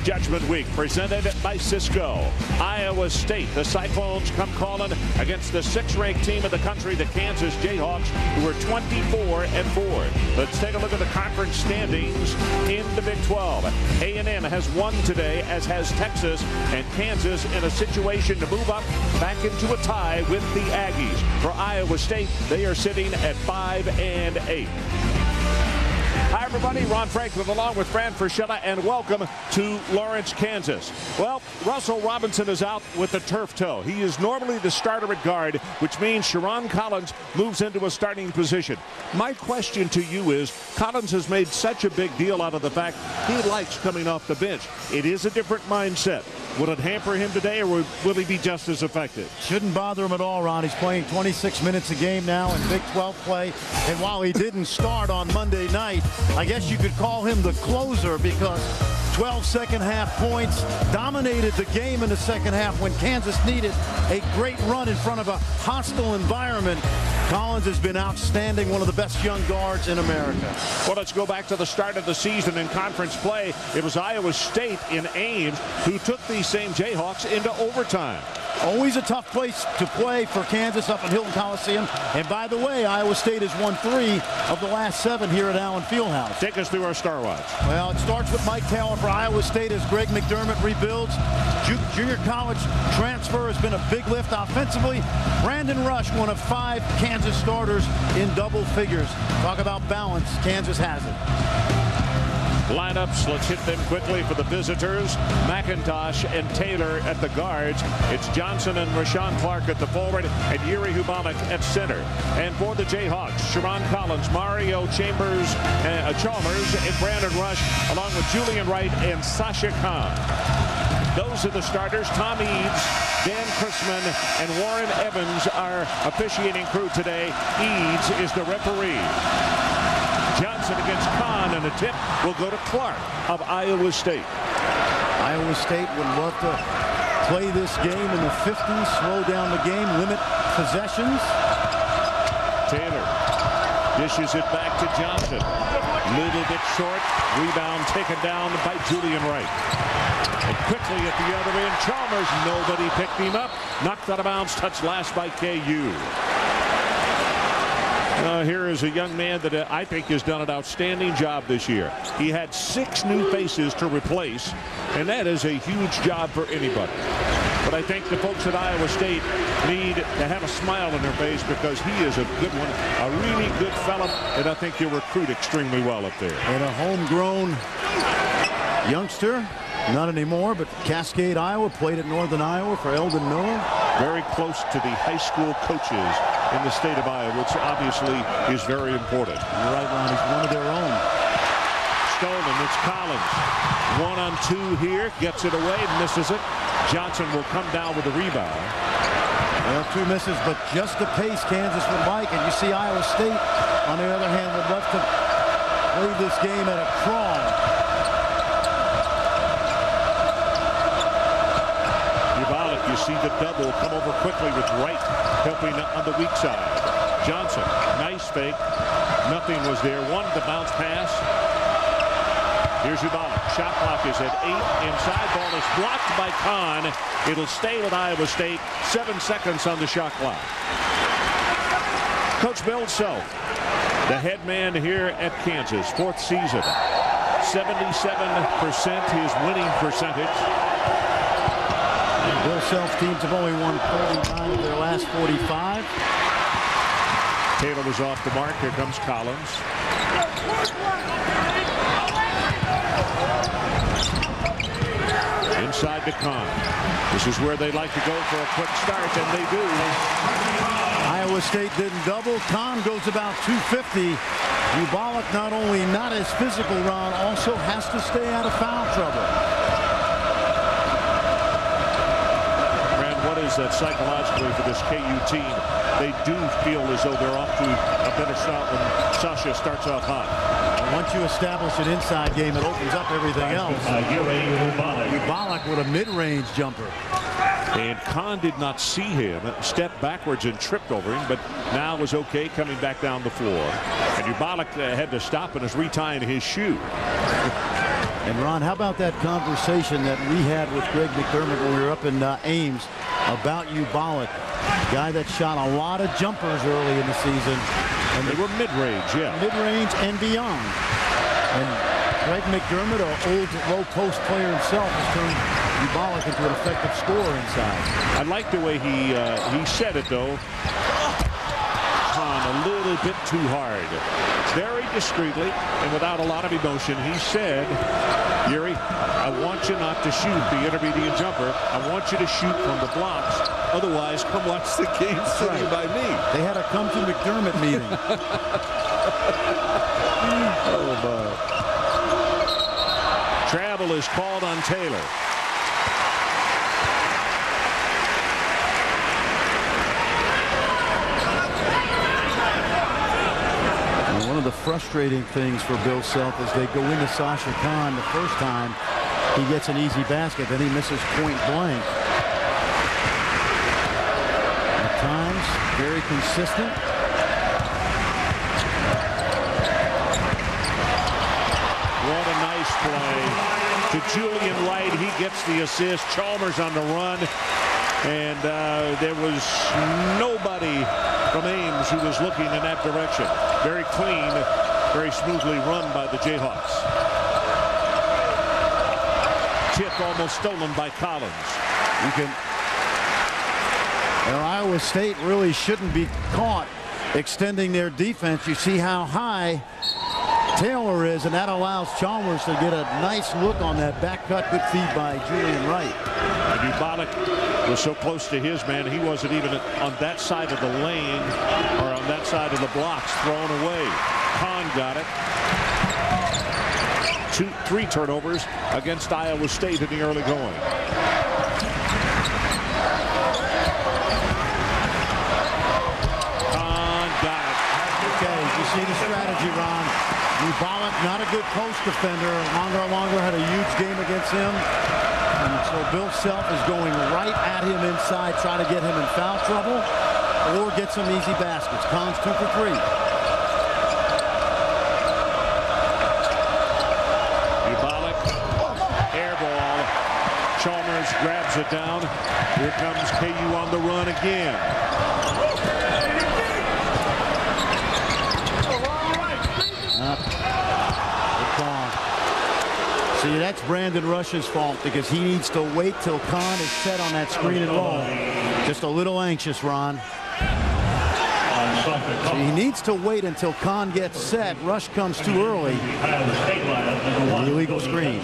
Judgment Week, presented by Cisco. Iowa State, the Cyclones come calling against the 6th-ranked team of the country, the Kansas Jayhawks, who are 24-4. Let's take a look at the conference standings in the Big 12. A&M has won today, as has Texas, and Kansas in a situation to move up back into a tie with the Aggies. For Iowa State, they are sitting at 5-8. Hi, everybody. Ron Franklin along with Fran Fraschilla, and welcome to Lawrence, Kansas. Well, Russell Robinson is out with a turf toe. He is normally the starter at guard, which means Sherron Collins moves into a starting position. My question to you is, Collins has made such a big deal out of the fact he likes coming off the bench. It is a different mindset. Will it hamper him today, or will he be just as effective? Shouldn't bother him at all, Ron. He's playing 26 minutes a game now in Big 12 play. And while he didn't start on Monday night, I guess you could call him the closer, because 12 second-half points, dominated the game in the second half when Kansas needed a great run in front of a hostile environment. Collins has been outstanding, one of the best young guards in America. Well, let's go back to the start of the season in conference play. It was Iowa State in Ames who took these same Jayhawks into overtime. Always a tough place to play for Kansas up at Hilton Coliseum. And by the way, Iowa State has won 3 of the last 7 here at Allen Fieldhouse. Take us through our Star Watch. Well, it starts with Mike Taylor for Iowa State as Greg McDermott rebuilds. Junior college transfer has been a big lift offensively. Brandon Rush, one of 5 Kansas starters in double figures. Talk about balance. Kansas has it. Lineups, let's hit them quickly for the visitors. McIntosh and Taylor at the guards. It's Johnson and Rashawn Clark at the forward, and Yuri Hubalik at center. And for the Jayhawks, Sherron Collins, Mario Chalmers, and Brandon Rush, along with Julian Wright and Sasha Khan. Those are the starters. Tom Eads, Dan Chrisman, and Warren Evans are officiating crew today. Eads is the referee. Johnson against Khan, and a tip will go to Clark of Iowa State. Iowa State would love to play this game in the 50s, slow down the game, limit possessions. Taylor dishes it back to Johnson. Little bit short. Rebound taken down by Julian Wright. And quickly at the other end, Chalmers, nobody picked him up. Knocked out of bounds, touched last by KU. Here is a young man that I think has done an outstanding job this year. He had 6 new faces to replace, and that is a huge job for anybody. But I think the folks at Iowa State need to have a smile on their face, because he is a good one, a really good fella, and I think he'll recruit extremely well up there. And a homegrown youngster, not anymore, but Cascade, Iowa, played at Northern Iowa for Eldon Miller. Very close to the high school coaches in the state of Iowa, which obviously is very important. You're right, Ron. He's one of their own. Stolen. It's Collins. 1-on-2 here. Gets it away. Misses it. Johnson will come down with the rebound. Well, 2 misses, but just the pace Kansas would like. And you see Iowa State, on the other hand, would love to play this game at a crawl. You see the double come over quickly with Wright helping on the weak side. Johnson, nice fake. Nothing was there. Wanted the bounce pass. Here's Hubalik. Shot clock is at 8. Inside, ball is blocked by Khan. It'll stay with Iowa State. 7 seconds on the shot clock. Coach Bill Self, the head man here at Kansas, 4th season. 77% his winning percentage. Bill Self's teams have only won 49 of their last 45. Taylor was off the mark. Here comes Collins. Inside to Khan. This is where they like to go for a quick start, and they do. Iowa State didn't double. Khan goes about 250. Hubalik not only not as physical, Ron, also has to stay out of foul trouble. What is that psychologically for this KU team? They do feel as though they're off to a better start when Sasha starts off hot. And once you establish an inside game, it opens up everything else. Hubalik with a mid-range jumper. And Khan did not see him, stepped backwards and tripped over him, but now was okay coming back down the floor. And Hubalik had to stop and is retying his shoe. And Ron, how about that conversation that we had with Greg McDermott when we were up in Ames about Ubalik, guy that shot a lot of jumpers early in the season. And they were mid-range, yeah. Mid-range and beyond. And Greg McDermott, an old low-post player himself, has turned Ubalik into an effective scorer inside. I like the way he said it, though. A little bit too hard. Very discreetly and without a lot of emotion, he said, Yuri, I want you not to shoot the intermediate jumper. I want you to shoot from the blocks. Otherwise, come watch the game sitting by me. They had a come to McDermott meeting. Oh, my. Travel is called on Taylor. One of the frustrating things for Bill Self is they go into Sasha Khan the first time. He gets an easy basket, then he misses point blank. At times, very consistent. What a nice play to Julian Light. He gets the assist. Chalmers on the run. And there was nobody from Ames who was looking in that direction. Very clean, very smoothly run by the Jayhawks. Tip almost stolen by Collins. Iowa State really shouldn't be caught extending their defense. You see how high Taylor is, and that allows Chalmers to get a nice look on that back cut. Good feed by Julian Wright. And Ubalik was so close to his man, he wasn't even on that side of the lane or on that side of the blocks. Thrown away. Kahn got it. 3 turnovers against Iowa State in the early going. Kahn got it. Okay, you see the strategy, Ron. Ubalik, not a good post defender. Longer had a huge game against him. And so Bill Self is going right at him inside, trying to get him in foul trouble or get some easy baskets. Kahn's 2 for 3. Ubalik, air ball. Chalmers grabs it down. Here comes KU on the run again. See, that's Brandon Rush's fault because he needs to wait till Kahn is set on that screen and roll. Just a little anxious, Ron. So he needs to wait until Kahn gets set. Rush comes too early. The illegal screen.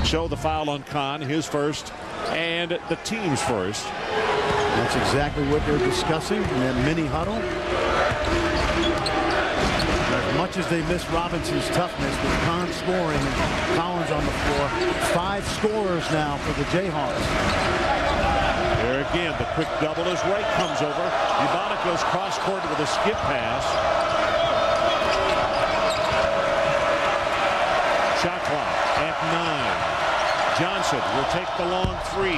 Show the foul on Kahn, his first, and the team's first. That's exactly what they're discussing in that mini huddle. As much as they miss Robinson's toughness with Kahn scoring and Collins on the floor, 5 scorers now for the Jayhawks. There again, the quick double as Wright comes over. Ubalik goes cross court with a skip pass. Shot clock at 9. Johnson will take the long 3.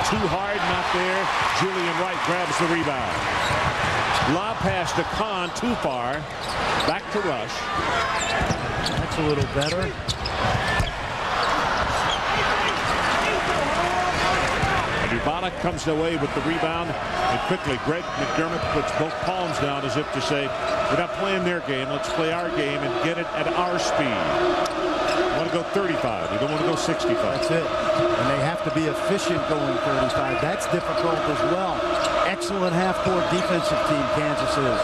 Too hard, not there. Julian Wright grabs the rebound. Lob pass to Kahn, too far. Back to Rush. That's a little better. And Ubalik comes away with the rebound. And quickly, Greg McDermott puts both palms down as if to say, we're not playing their game. Let's play our game and get it at our speed. You want to go 35. You don't want to go 65. That's it. And they have to be efficient going 35. That's difficult as well. Excellent half-court defensive team, Kansas is.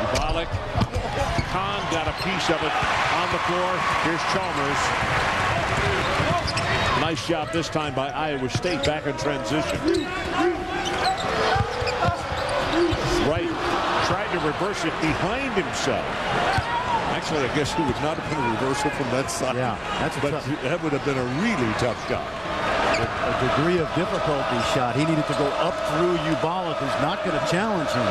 Ubalik. Kahn got a piece of it on the floor. Here's Chalmers. Nice job this time by Iowa State back in transition. Wright tried to reverse it behind himself. Actually, I guess he would not have been a reversal from that side. Yeah, that's a tough. That would have been a really tough shot. A degree of difficulty shot. He needed to go up through Ubalik, who's not going to challenge him.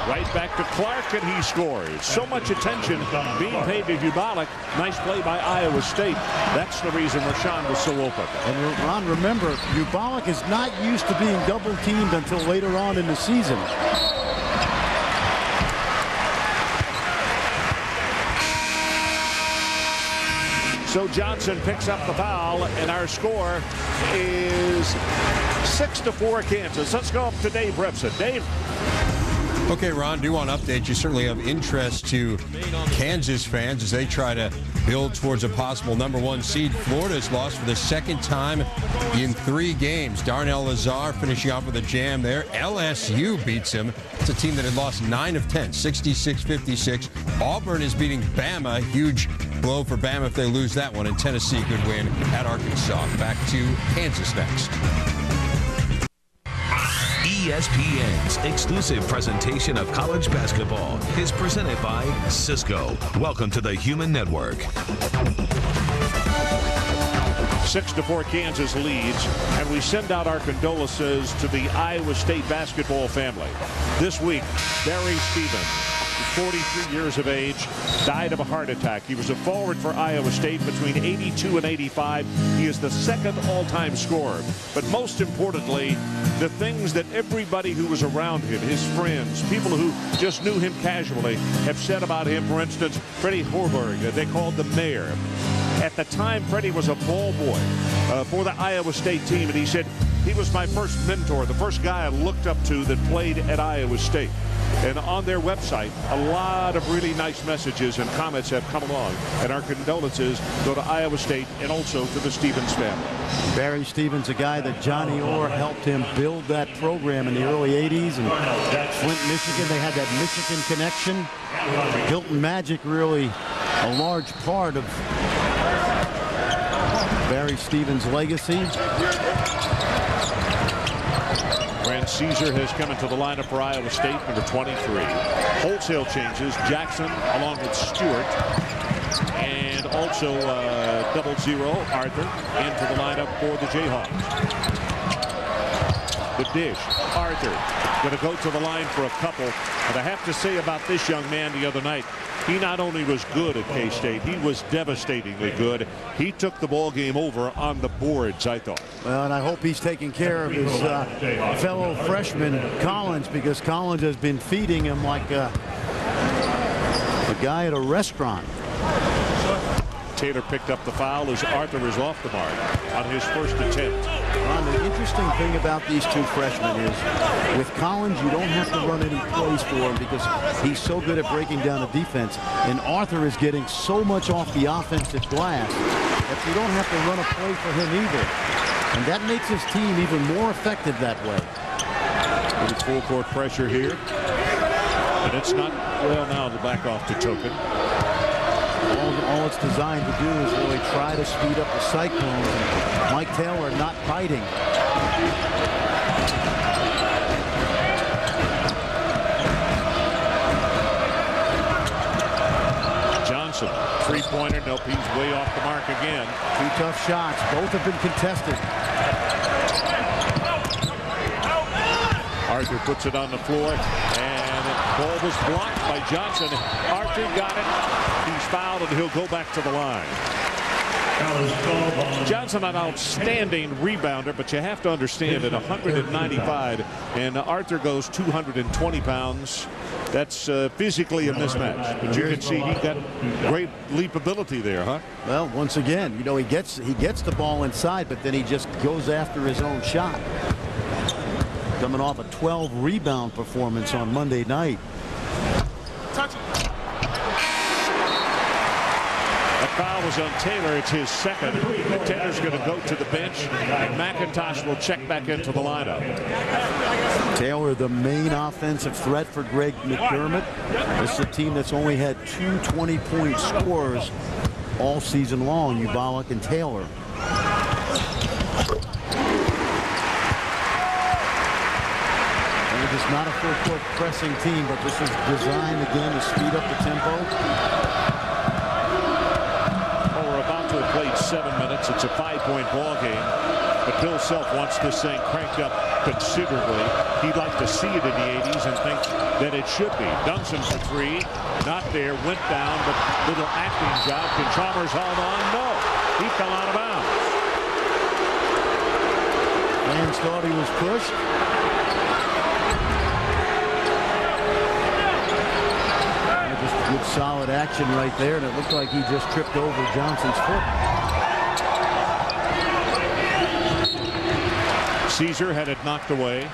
Right back to Clark, and he scores. So much attention being paid to Bubalik. Nice play by Iowa State. That's the reason Rashawn was so open. And Ron, remember, Bubalik is not used to being double teamed until later on in the season. So Johnson picks up the foul, and our score is 6-4 Kansas. Let's go up to Dave Ripson. Dave. Okay, Ron, do want to update you. Certainly of interest to Kansas fans as they try to build towards a possible #1 seed. Florida's lost for the second time in 3 games. Darnell Lazar finishing off with a jam there. LSU beats him. It's a team that had lost 9 of 10, 66-56. Auburn is beating Bama. Huge blow for Bama if they lose that one. And Tennessee, good win at Arkansas. Back to Kansas next. ESPN's exclusive presentation of college basketball is presented by Cisco. Welcome to the Human Network. 6-4 Kansas leads, and we send out our condolences to the Iowa State basketball family. This week, Barry Stevens, 43 years of age, died of a heart attack. He was a forward for Iowa State between 82 and 85. He is the second all-time scorer. But most importantly, the things that everybody who was around him, his friends, people who just knew him casually, have said about him. For instance, Freddie Horberg, they called the mayor. At the time, Freddie was a ball boy for the Iowa State team, and he said, he was my first mentor, the first guy I looked up to that played at Iowa State. And on their website, a lot of really nice messages and comments have come along. And our condolences go to Iowa State and also to the Stevens family. Barry Stevens, a guy that Johnny Orr helped him build that program in the early 80s. And Flint, Michigan, they had that Michigan connection. Hilton Magic really a large part of Barry Stevens' legacy. Grant Caesar has come into the lineup for Iowa State, number 23. Wholesale changes, Jackson along with Stewart. And also 00 Arthur into the lineup for the Jayhawks. The dish, Arthur, going to go to the line for a couple. But I have to say about this young man the other night, he not only was good at K-State, he was devastatingly good. He took the ball game over on the boards, I thought. Well, and I hope he's taking care of his fellow freshman, Collins, because Collins has been feeding him like a guy at a restaurant. Taylor picked up the foul as Arthur is off the mark on his first attempt. Ron, the interesting thing about these two freshmen is with Collins, you don't have to run any plays for him because he's so good at breaking down the defense. And Arthur is getting so much off the offensive glass that you don't have to run a play for him either. And that makes his team even more effective that way. With full court pressure here. And it's not well now to back off to Token. All it's designed to do is really try to speed up the Cyclones. And Mike Taylor not biting. Johnson, three-pointer. Nope, he's way off the mark again. Two tough shots. Both have been contested. Arthur puts it on the floor, and the ball was blocked by Johnson. Arthur got it. He's fouled, and he'll go back to the line. Johnson, an outstanding rebounder, but you have to understand at 195, and Arthur goes 220 pounds. That's physically a mismatch. But you can see he got great leapability there, huh? Well, once again, you know, he gets the ball inside, but then he just goes after his own shot. Coming off a 12 rebound performance on Monday night. That foul was on Taylor. It's his second. Taylor's going to go to the bench, and McIntosh will check back into the lineup. Taylor, the main offensive threat for Greg McDermott. This is a team that's only had 2 20-point scorers all season long, Bubalik and Taylor. It's not a full-court pressing team, but this is designed again to speed up the tempo. Well, we're about to have played 7 minutes. It's a 5-point ball game. but Bill Self wants this thing cranked up considerably. He'd like to see it in the 80s and thinks that it should be. Dunson for three. Not there. Went down, but little acting job. Can Chalmers hold on? No. He fell out of bounds. Fans thought he was pushed. Just good solid action right there, and it looked like he just tripped over Johnson's foot. Caesar had it knocked away.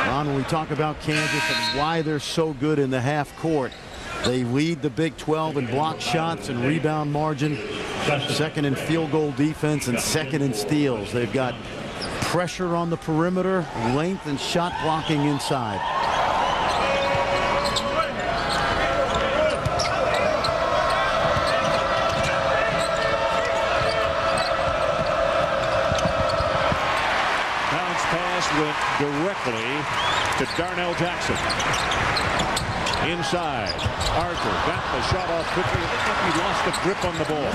Ron, when we talk about Kansas and why they're so good in the half court, they lead the Big 12 in block shots and rebound margin, second in field goal defense, and second in steals. They've got pressure on the perimeter, length, and shot blocking inside. Went directly to Darnell Jackson. Inside, Arthur got the shot off quickly. It looked like he lost the grip on the ball.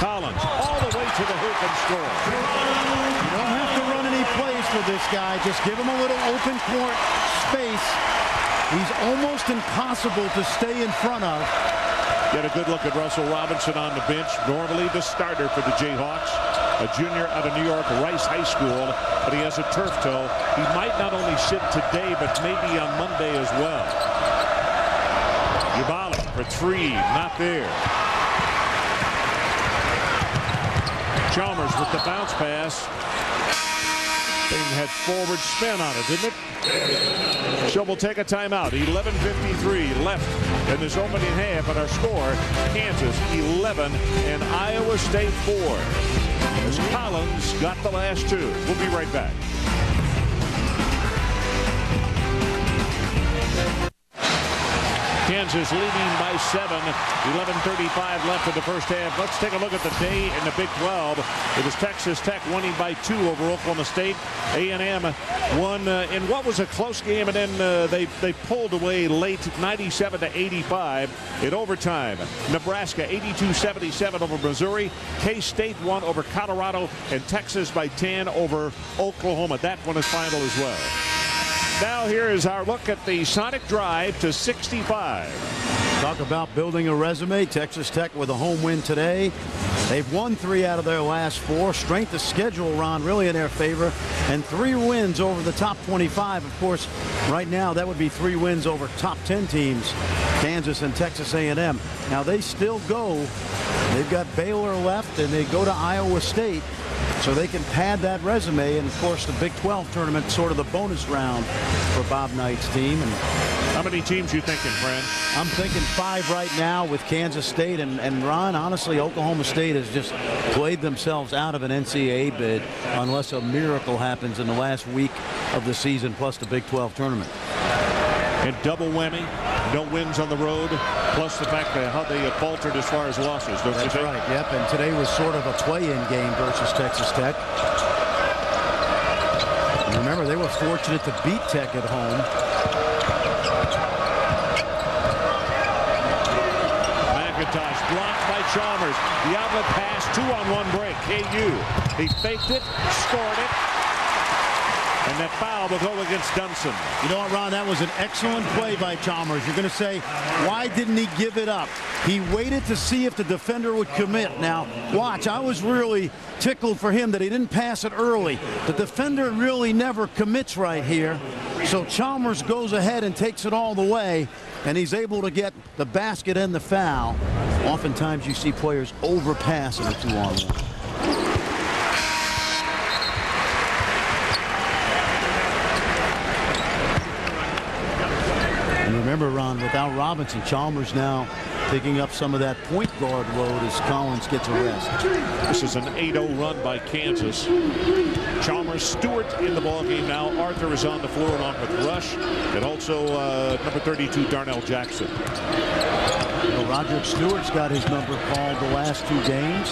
Collins all the way to the hoop and score. You don't have to run any plays for this guy. Just give him a little open court space. He's almost impossible to stay in front of. Get a good look at Russell Robinson on the bench. Normally the starter for the Jayhawks. A junior out of New York Rice High School, but he has a turf toe. He might not only sit today, but maybe on Monday as well. Yabali for three, not there. Chalmers with the bounce pass. Thing had forward spin on it, didn't it? So we'll take a timeout. 11:53 left in this opening half, and our score, Kansas 11 and Iowa State 4. As Collins got the last two. We'll be right back. Kansas leading by 7. 11:35 left in the first half. Let's take a look at the day in the Big 12. It was Texas Tech winning by 2 over Oklahoma State. A&M won in what was a close game, and then they pulled away late, 97-85 in overtime. Nebraska 82-77 over Missouri. K-State won over Colorado, and Texas by 10 over Oklahoma. That one is final as well. Now here is our look at the Sonic drive to 65. Talk about building a resume. Texas Tech with a home win today. They've won 3 out of their last 4. Strength of schedule, Ron, really in their favor. And 3 wins over the top 25. Of course, right now that would be 3 wins over top 10 teams, Kansas and Texas A&M. Now they still go. They've got Baylor left, and they go to Iowa State. So they can pad that resume, and of course the Big 12 tournament, sort of the bonus round for Bob Knight's team. And how many teams you thinking, friend? I'm thinking 5 right now with Kansas State, and Ron, honestly, Oklahoma State has just played themselves out of an NCAA bid unless a miracle happens in the last week of the season, plus the Big 12 tournament. And double whammy, no wins on the road, plus the fact that how they faltered as far as losses. Don't you think? That's right, yep, and today was sort of a play-in game versus Texas Tech. And remember, they were fortunate to beat Tech at home. McIntosh blocked by Chalmers. The outlet pass, 2-on-1 break. KU, he faked it, scored it. And that foul will go against Dunson. You know what, Ron? That was an excellent play by Chalmers. You're going to say, why didn't he give it up? He waited to see if the defender would commit. Now, watch. I was really tickled for him that he didn't pass it early. The defender really never commits right here. So Chalmers goes ahead and takes it all the way, and he's able to get the basket and the foul. Oftentimes you see players overpass in a 2-on-1. Remember, Ron, without Robinson, Chalmers now picking up some of that point guard load as Collins gets a rest. This is an 8-0 run by Kansas. Chalmers, Stewart in the ballgame now. Arthur is on the floor along with Rush, and also number 32, Darnell Jackson. You know, Roderick Stewart's got his number called the last 2 games.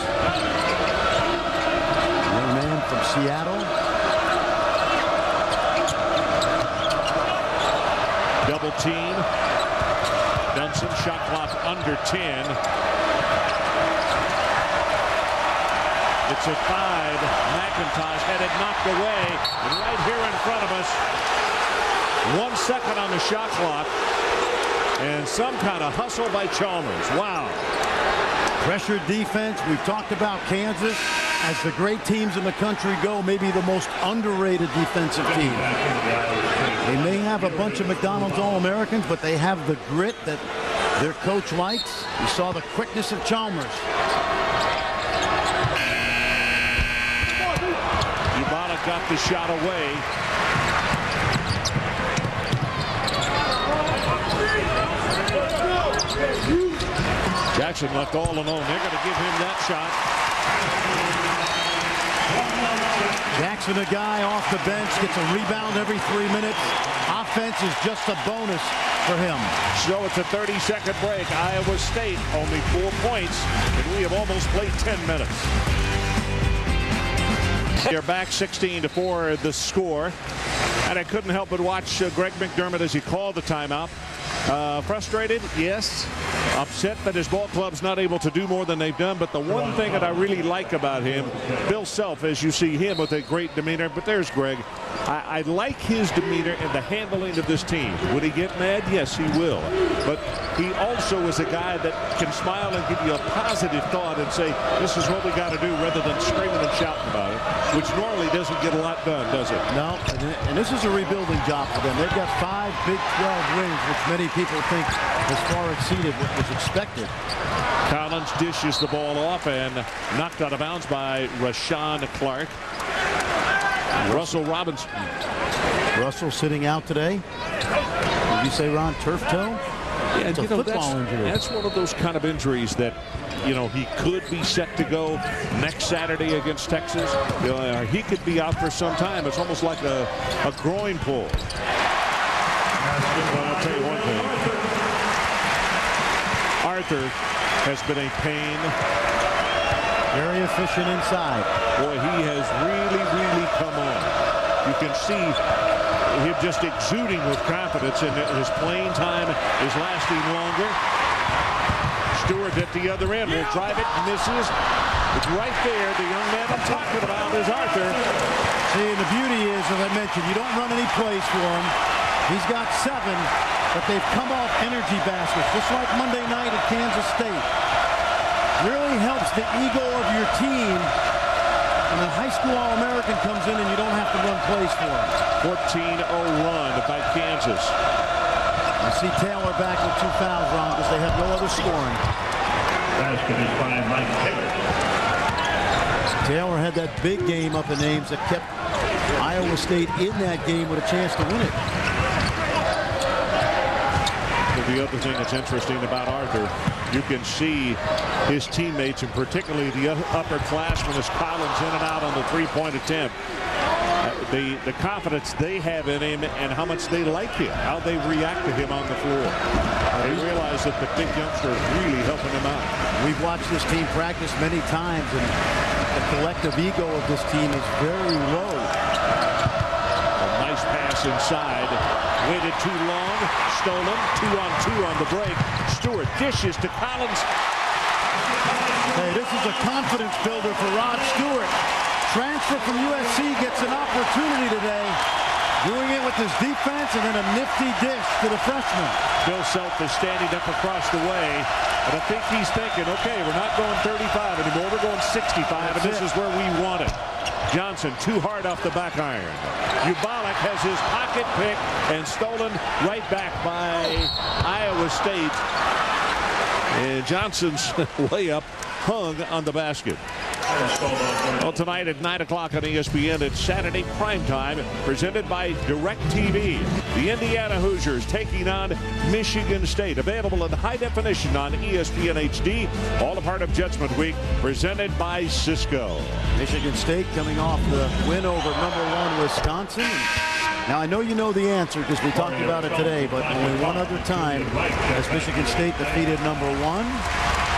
Young man from Seattle. Double team. Dunson, shot clock under 10. It's at 5. McIntosh had it knocked away. And right here in front of us, 1 second on the shot clock. And some kind of hustle by Chalmers. Wow. Pressure defense. We've talked about Kansas as the great teams in the country go, maybe the most underrated defensive team. They may have a bunch of McDonald's All-Americans, but they have the grit that their coach likes. You saw the quickness of Chalmers. Ubala got the shot away. Jackson left all alone. They're going to give him that shot. Jackson, a guy off the bench, gets a rebound every 3 minutes. Offense is just a bonus for him. So it's a 30-second break. Iowa State only 4 points, and we have almost played 10 minutes. They're back 16-4 the score. And I couldn't help but watch Greg McDermott as he called the timeout. Frustrated, yes. Upset that his ball club's not able to do more than they've done. But the one thing that I really like about him, Bill Self, as you see him with a great demeanor. But there's Greg. I like his demeanor and the handling of this team. Would he get mad? Yes, he will. But he also is a guy that can smile and give you a positive thought and say, this is what we got to do, rather than screaming and shouting about it, which normally doesn't get a lot done, does it? No, and this is a rebuilding job for them. They've got 5 Big 12 wins, which many people think has far exceeded what was expected. Collins dishes the ball off and knocked out of bounds by Rashawn Clark. Russell Robinson. Russell sitting out today. Did you say, Ron, turf toe? Yeah, it's a football injury. That's one of those kind of injuries that, you know, he could be set to go next Saturday against Texas. You know, he could be out for some time. It's almost like a groin pull. But I'll tell you one thing. Arthur has been a pain. Very efficient inside. Boy, he has really come on. You can see him just exuding with confidence, and his playing time is lasting longer. Stewart at the other end will drive it, misses. It's right there. The young man I'm talking about is Arthur. See, and the beauty is, as I mentioned, you don't run any plays for him. He's got 7, but they've come off energy baskets, just like Monday night at Kansas State. Really helps the ego of your team when a high school All-American comes in and you don't have to run plays for him. 14-0 run by Kansas. You see Taylor back with 2 fouls, Ron, because they have no other scoring. Basket is by Mike Taylor. Taylor had that big game up in Ames that kept Iowa State in that game with a chance to win it. The other thing that's interesting about Arthur, you can see his teammates, and particularly the upperclassmen, as Collins in and out on the 3-point attempt. The confidence they have in him and how much they like him, how they react to him on the floor. They realize that the big youngster is really helping him out. We've watched this team practice many times, and the collective ego of this team is very low. A nice pass inside. Waited too long. Stolen. 2-on-2 on the break. Stewart dishes to Collins. Hey, this is a confidence builder for Rod Stewart. Transfer from USC gets an opportunity today. Doing it with his defense and then a nifty dish to the freshman. Bill Self is standing up across the way. And I think he's thinking, okay, we're not going 35 anymore. We're going 65, and this is where we want it. Johnson too hard off the back iron. Ubalik has his pocket pick and stolen right back by Iowa State. And Johnson's layup hung on the basket. Well, tonight at 9 o'clock on ESPN, it's Saturday primetime, presented by DirecTV. The Indiana Hoosiers taking on Michigan State. Available in high definition on ESPN HD. All a part of Judgment Week, presented by Cisco. Michigan State coming off the win over #1 Wisconsin. Now, I know you know the answer because we talked about it today, but only one other time has Michigan State defeated #1.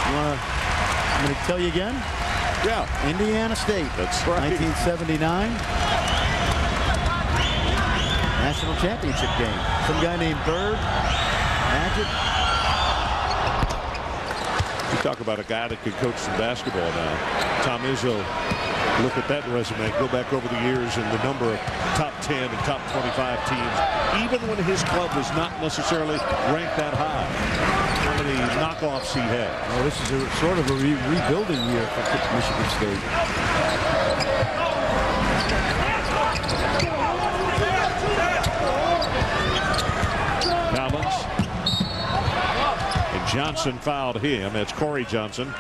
I'm going to tell you again. Yeah. Indiana State. That's right. 1979. National championship game. Some guy named Bird. Magic. Talk about a guy that can coach some basketball now. Tom Izzo, look at that resume. Go back over the years and the number of top 10 and top 25 teams, even when his club was not necessarily ranked that high. How many knockoffs he had. Well, this is sort of a rebuilding year for Michigan State. Collins. And Johnson fouled him. It's Corey Johnson.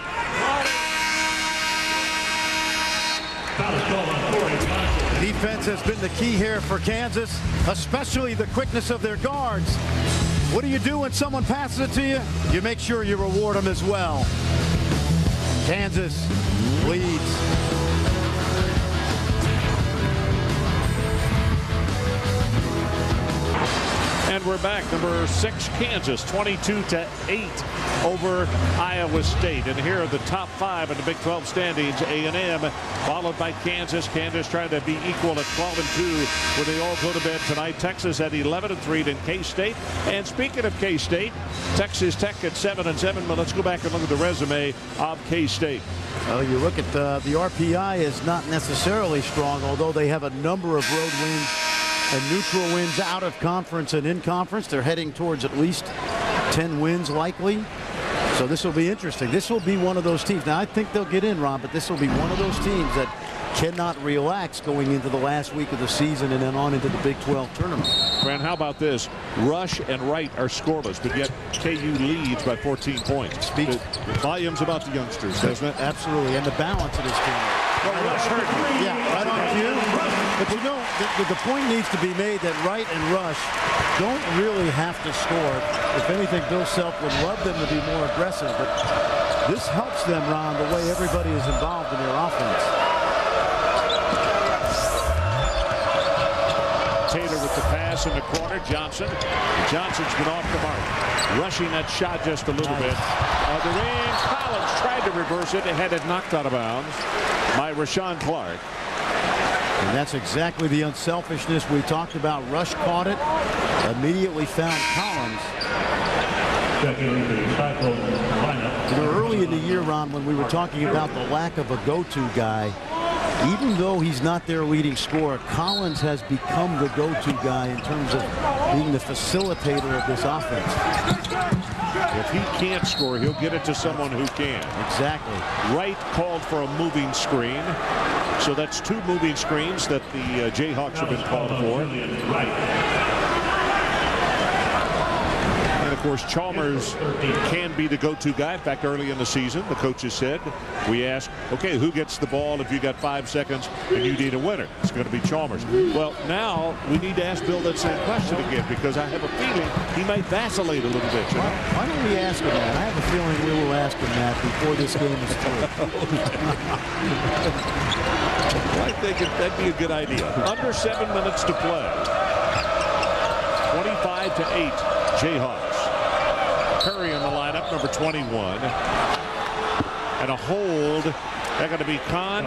Defense has been the key here for Kansas, especially the quickness of their guards. What do you do when someone passes it to you? You make sure you reward them as well. Kansas leads. And we're back. Number 6, Kansas, 22-8 over Iowa State. And here are the top 5 in the Big 12 standings. A&M followed by Kansas. Kansas trying to be equal at 12-2 where they all go to bed tonight. Texas at 11-3, then K-State. And speaking of K-State, Texas Tech at 7-7. But let's go back and look at the resume of K-State. Well, you look at the RPI is not necessarily strong, although they have a number of road wins and neutral wins out of conference and in conference. They're heading towards at least 10 wins likely. So this will be interesting. This will be one of those teams. Now, I think they'll get in, Ron, but this will be one of those teams that cannot relax going into the last week of the season and then on into the Big 12 tournament. Fran, how about this? Rush and Wright are scoreless, but yet KU leads by 14 points. Speaks volumes about the youngsters, doesn't it? Absolutely, and the balance of this team. Well, Rush hurt. Yeah, right on cue. But you know, the point needs to be made that Wright and Rush don't really have to score. If anything, Bill Self would love them to be more aggressive, but this helps them, Ron, the way everybody is involved in their offense. Taylor with the pass in the corner. Johnson. Johnson's been off the mark. Rushing that shot just a little bit. The ring. Collins tried to reverse it and had it knocked out of bounds by Rashawn Clark. And that's exactly the unselfishness we talked about. Rush caught it, immediately found Collins. You know, early in the year, Ron, when we were talking about the lack of a go-to guy, even though he's not their leading scorer, Collins has become the go-to guy in terms of being the facilitator of this offense. If he can't score, he'll get it to someone who can. Exactly. Wright called for a moving screen. So that's 2 moving screens that the Jayhawks have been called for. And of course, Chalmers can be the go-to guy. In fact, early in the season, the coaches said, we asked, okay, who gets the ball if you got 5 seconds and you need a winner? It's going to be Chalmers. Well, now we need to ask Bill that same question again, because I have a feeling he might vacillate a little bit. You know? Why don't we ask him that? I have a feeling we will ask him that before this game is through. I think that'd be a good idea. Under 7 minutes to play. 25-8, Jayhawks. Curry in the lineup, number 21. And a hold. They're going to be Kahn.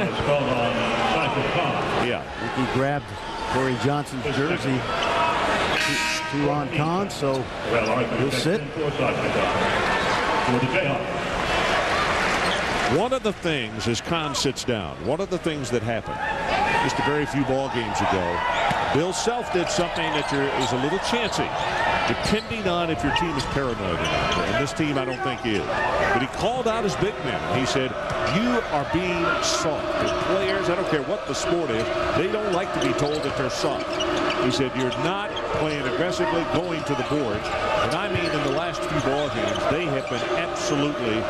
Yeah. He grabbed Corey Johnson's jersey. 2 on Kahn, so he'll sit. One of the things, as Kahn sits down, one of the things that happened just a very few ball games ago, Bill Self did something that is a little chancy, depending on if your team is paranoid or not. And this team, I don't think, is. But he called out his big men. He said, you are being soft. And players, I don't care what the sport is, they don't like to be told that they're soft. He said, you're not playing aggressively, going to the boards. And I mean, in the last few ball games, they have been absolutely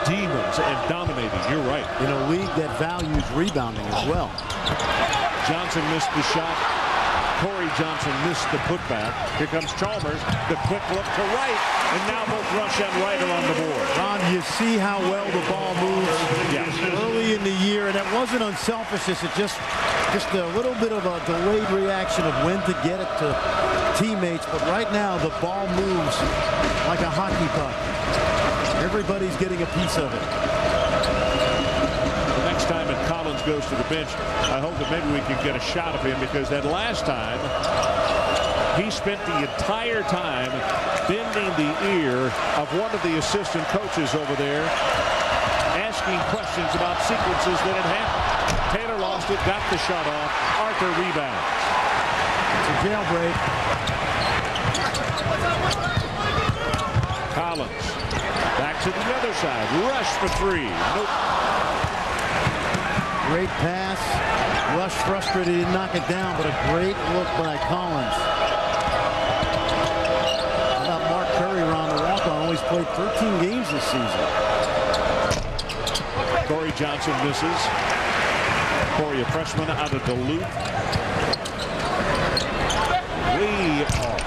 demons and dominating. You're right. In a league that values rebounding as well. Johnson missed the shot. Corey Johnson missed the putback. Here comes Chalmers. The quick look to Wright. And now both Rush and Wright are on the board. Ron, you see how well the ball moves early in the year. And it wasn't unselfishness. It just a little bit of a delayed reaction of when to get it to teammates. But right now, the ball moves like a hockey puck. Everybody's getting a piece of it. The next time that Collins goes to the bench, I hope that maybe we can get a shot of him, because that last time he spent the entire time bending the ear of one of the assistant coaches over there, asking questions about sequences that had happened. Taylor lost it, got the shot off. Arthur rebounds. It's a jailbreak. Collins back to the other side. Rush for three. Nope. Great pass. Rush frustrated, he didn't knock it down, but a great look by Collins. How about Mark Curry around the walk-on? Only played 13 games this season. Corey Johnson misses. Corey, a freshman out of Duluth. Way off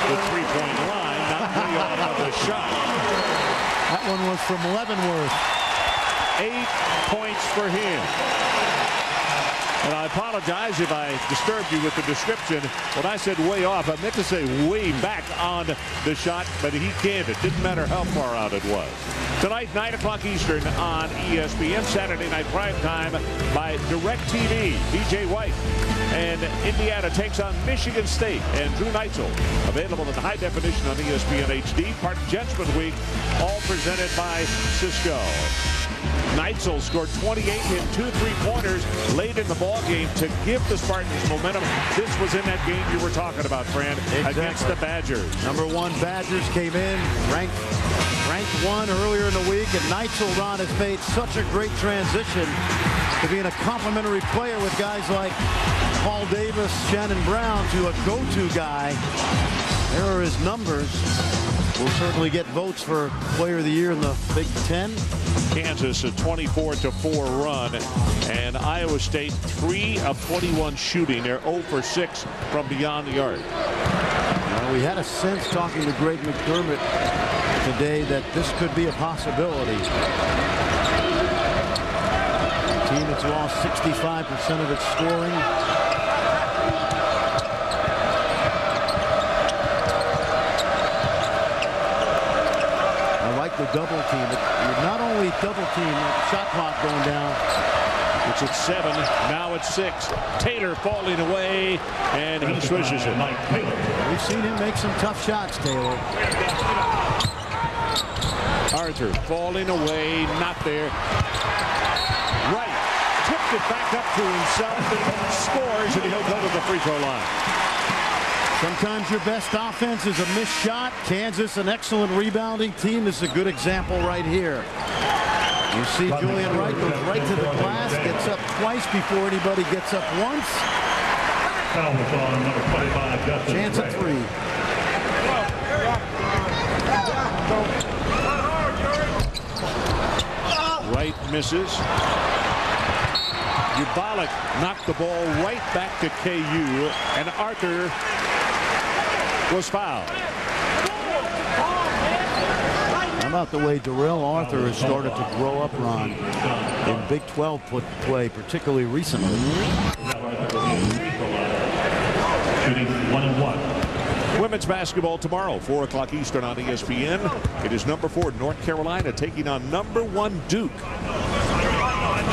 the three-point line, not way off of the shot. That one was from Leavenworth. 8 points for him. And I apologize if I disturbed you with the description. When I said way off, I meant to say way back on the shot, but he can't. It didn't matter how far out it was. Tonight, 9 o'clock Eastern on ESPN. Saturday night prime time by DirecTV. DJ White and Indiana takes on Michigan State. And Drew Neitzel, available in high definition on ESPN HD. Part Judgment Week, all presented by Cisco. Neitzel scored 28 and 2 3-pointers late in the ball game to give the Spartans momentum. This was in that game you were talking about, Fran, against the Badgers. #1 Badgers came in, ranked 1 earlier in the week, and Neitzel, Ron, has made such a great transition to being a complimentary player with guys like Paul Davis, Shannon Brown, to a go-to guy. There are his numbers. Will certainly get votes for Player of the Year in the Big Ten. Kansas a 24-4 run, and Iowa State 3 of 21 shooting. They're 0 for 6 from beyond the arc. We had a sense talking to Greg McDermott today that this could be a possibility. A team that's lost 65% of its scoring. The double team. It not only double team, shot clock going down. It's at 7. Now it's 6. Taylor falling away, and he swishes it. We've seen him make some tough shots, Taylor. Arthur falling away, not there. Right, tipped it back up to himself, scores, and he'll go to the free throw line. Sometimes your best offense is a missed shot. Kansas, an excellent rebounding team. This is a good example right here. You see Julian Wright goes right to the glass, gets up twice before anybody gets up once. Chance at 3. Wright misses. Ubalik knocked the ball right back to KU, and Arthur was fouled. How about the way Darrell Arthur has started to grow up, Ron, in Big 12 play, particularly recently. Shooting 1-1. Women's basketball tomorrow, 4 o'clock Eastern on ESPN. It is #4 North Carolina taking on #1 Duke.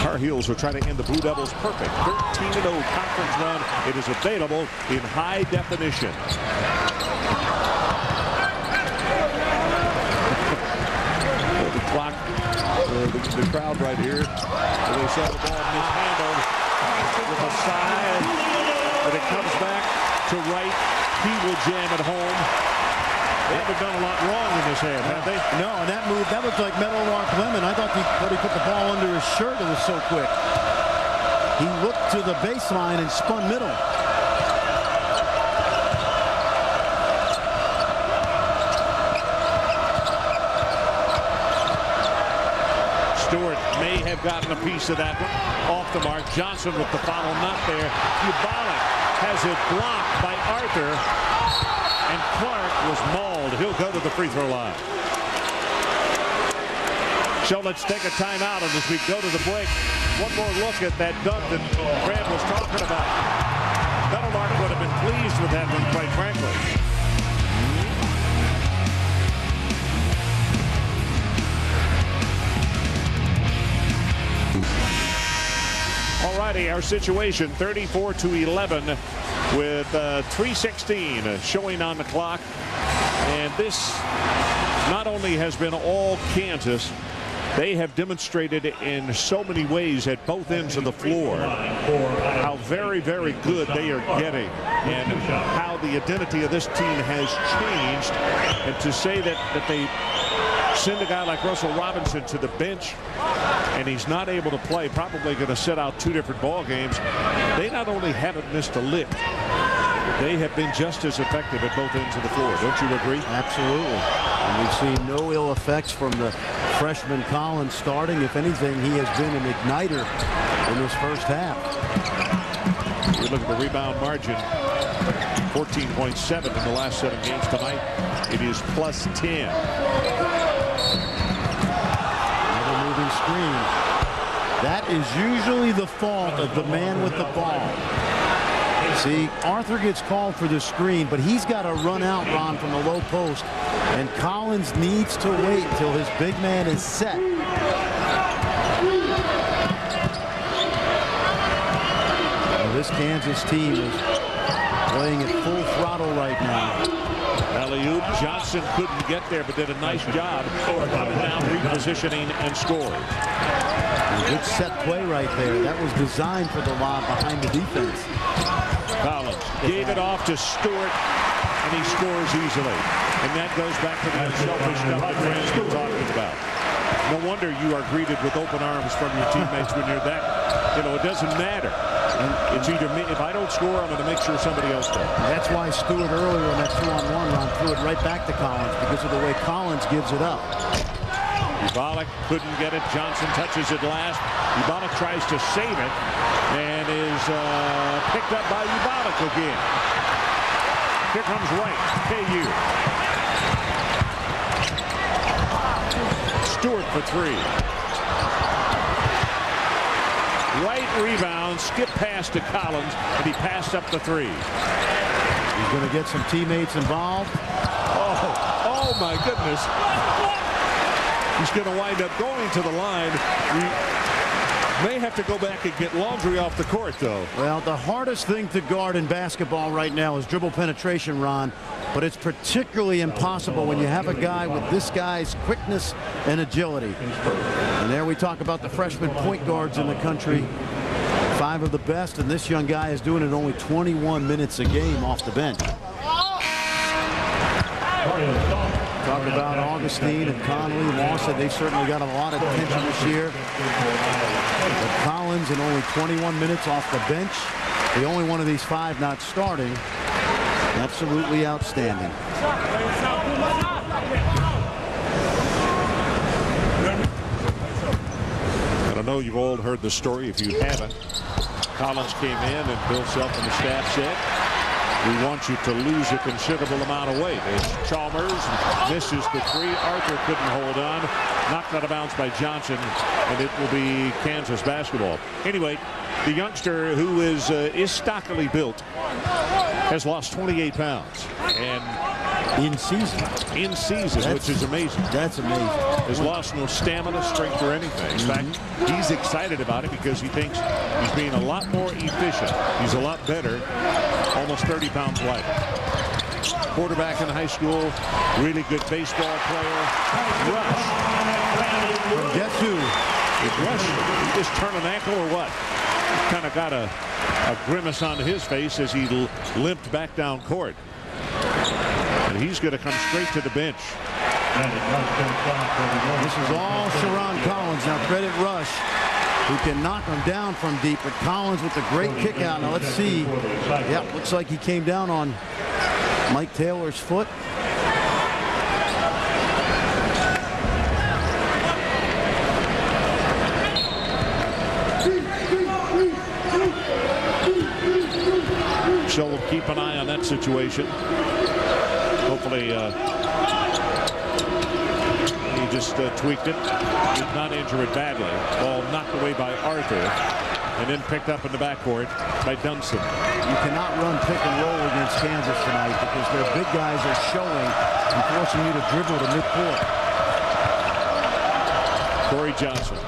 Tar Heels are trying to end the Blue Devils' perfect 13-0 conference run. It is available in high definition. The clock, the crowd right here, they saw the ball mishandled with a side, but it comes back to Wright. He will jam it home. They haven't done a lot wrong in this half, have they? No, and that move, that looked like Meadowlark Lemon. I thought he put the ball under his shirt. It was so quick. He looked to the baseline and spun middle. Stewart may have gotten a piece of that one. Off the mark. Johnson with the foul, not there. Ubalik has it blocked by Arthur. And Clark was mauled. He'll go to the free throw line. So let's take a timeout, and as we go to the break, one more look at that dunk that Fran was talking about. Meadowlark would have been pleased with that one, quite frankly. All righty, our situation 34-11. with 3:16 showing on the clock. And this not only has been all Kansas, they have demonstrated in so many ways at both ends of the floor how very, very good they are getting and how the identity of this team has changed. And to say that they send a guy like Russell Robinson to the bench and he's not able to play, probably going to sit out 2 different ball games. They not only haven't missed a lick, they have been just as effective at both ends of the floor. Don't you agree? Absolutely. And we've seen no ill effects from the freshman Collins starting. If anything, he has been an igniter in this first half. We look at the rebound margin, 14.7 in the last 7 games tonight. It is +10. Another moving screen. That is usually the fault of the man with the ball. See, Arthur gets called for the screen, but he's got to run out, Ron, from the low post. And Collins needs to wait until his big man is set. Well, this Kansas team is playing at full throttle right now. Alley-oop. Johnson couldn't get there, but did a nice job of down repositioning and scoring. A good set play right there. That was designed for the lob behind the defense. Collins gave it off to Stewart, and he scores easily. And that goes back to the unselfish stuff that Fran's been talking about. No wonder you are greeted with open arms from your teammates when you're that. You know, it doesn't matter. And it's either me. If I don't score, I'm going to make sure somebody else does. That's why Stewart earlier in that 2-on-1 run threw it right back to Collins because of the way Collins gives it up. Ubalik couldn't get it. Johnson touches it last. Ubalik tries to save it and is picked up by Ubalik again. Here comes Wright. KU. Stewart for 3. Wright rebound, skip pass to Collins, and he passed up the 3. He's going to get some teammates involved. Oh my goodness. He's going to wind up going to the line. We may have to go back and get Laundry off the court, though. Well, the hardest thing to guard in basketball right now is dribble penetration, Ron. But it's particularly impossible when you have a guy with this guy's quickness and agility. And there we talk about the freshman point guards in the country. 5 of the best, and this young guy is doing it only 21 minutes a game off the bench. Talk about Augustine and Conley. Lawson, they certainly got a lot of attention this year. But Collins in only 21 minutes off the bench. The only one of these 5 not starting. Absolutely outstanding. I don't know, you've all heard the story. If you haven't, Collins came in and Bill Self and the staff said, we want you to lose a considerable amount of weight. As Chalmers misses the 3. Arthur couldn't hold on. Knocked out of bounds by Johnson, and it will be Kansas basketball. Anyway, the youngster who is stockily built has lost 28 pounds. And in season, which is amazing. That's amazing. Has lost no stamina, strength, or anything. In fact, he's excited about it because he thinks he's being a lot more efficient. He's a lot better, almost 30 pounds lighter. Quarterback in high school, really good baseball player. Rush. Guess who? Did Rush just turn an ankle or what? Kind of got a grimace on his face as he limped back down court. And he's going to come straight to the bench. This is all Sherron Collins. Now credit Rush, who can knock him down from deep, but Collins with the great kick out. Now let's see. Yep, looks like he came down on Mike Taylor's foot. So we'll keep an eye on that situation. Hopefully he just tweaked it. Did not injure it badly. Ball knocked away by Arthur and then picked up in the backcourt by Dunson. You cannot run pick and roll against Kansas tonight because their big guys are showing and forcing you to dribble to midcourt. Corey Johnson.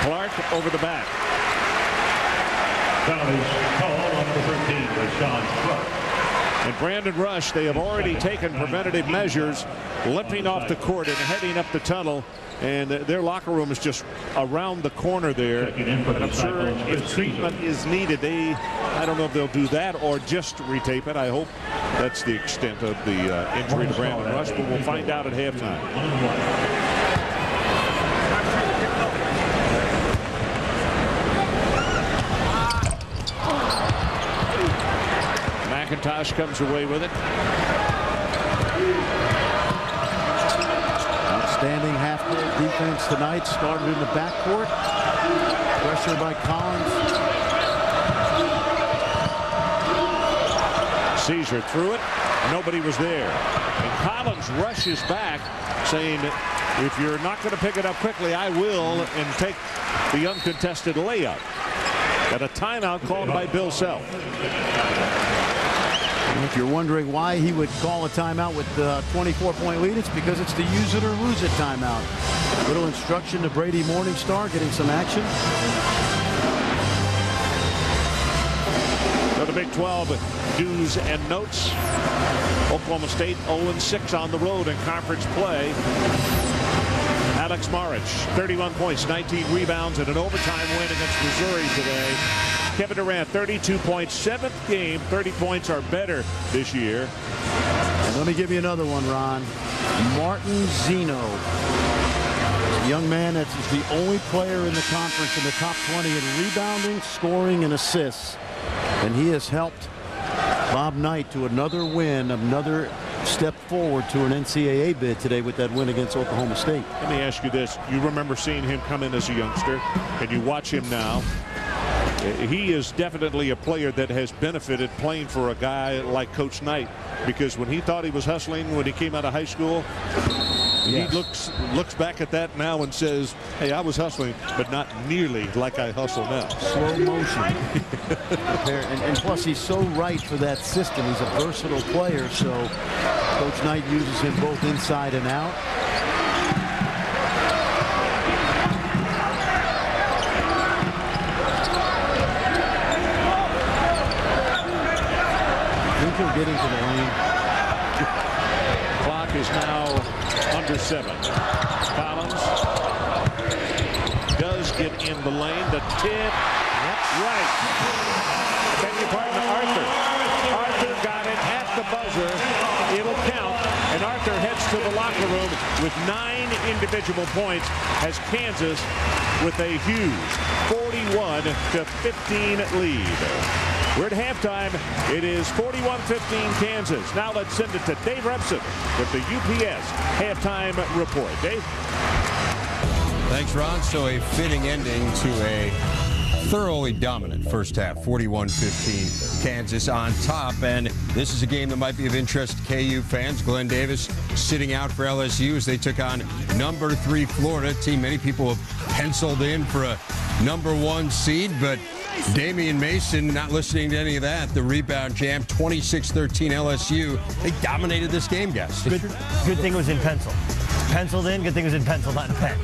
Clark over the back. Foul is called on number 13, Rashawn Clark. And Brandon Rush, they have already taken preventative measures, limping off the court and heading up the tunnel. And their locker room is just around the corner there. And I'm sure if treatment is needed, I don't know if they'll do that or just retape it. I hope that's the extent of the injury to Brandon Rush, but we'll find out at halftime. McIntosh comes away with it. Outstanding half-court defense tonight. Started in the backcourt. Pressure by Collins. Caesar threw it. Nobody was there. And Collins rushes back, saying, if you're not going to pick it up quickly, I will, and take the uncontested layup. Got a timeout called by Bill Self. If you're wondering why he would call a timeout with the 24-point lead, it's because it's the use it or lose it timeout. Little instruction to Brady Morningstar, getting some action. So the Big 12 do's and notes. Oklahoma State 0-6 on the road in conference play. Alex Marich, 31 points, 19 rebounds, and an overtime win against Missouri today. Kevin Durant, 32 points, 7th game, 30 points or better this year. And let me give you another one, Ron. Martin Zeno. A young man that's the only player in the conference in the top 20 in rebounding, scoring, and assists. And he has helped Bob Knight to another win, another step forward to an NCAA bid today with that win against Oklahoma State. Let me ask you this. You remember seeing him come in as a youngster, and you watch him now. He is definitely a player that has benefited playing for a guy like Coach Knight, because when he thought he was hustling when he came out of high school, he looks back at that now and says, hey, I was hustling, but not nearly like I hustle now. Slow motion. and plus, he's so right for that system. He's a versatile player, so Coach Knight uses him both inside and out. Get into the lane. Clock is now under 7. Collins does get in the lane. The tip. Right. Beg your pardon, Arthur. Arthur got it at the buzzer. It'll count. And Arthur heads to the locker room with 9 individual points as Kansas with a huge 41-15 lead. We're at halftime. It is 41-15 Kansas. Now let's send it to Dave Repson with the UPS halftime report. Dave? Thanks, Ron. So a fitting ending to a thoroughly dominant first half. 41-15 Kansas on top. And this is a game that might be of interest to KU fans. Glenn Davis sitting out for LSU as they took on number 3 Florida, a team many people have penciled in for a number 1 seed, but Damian Mason not listening to any of that. The rebound jam, 26-13 LSU. They dominated this game, guys. Good thing it was in pencil. Penciled in, good thing it was in pencil, not in pen.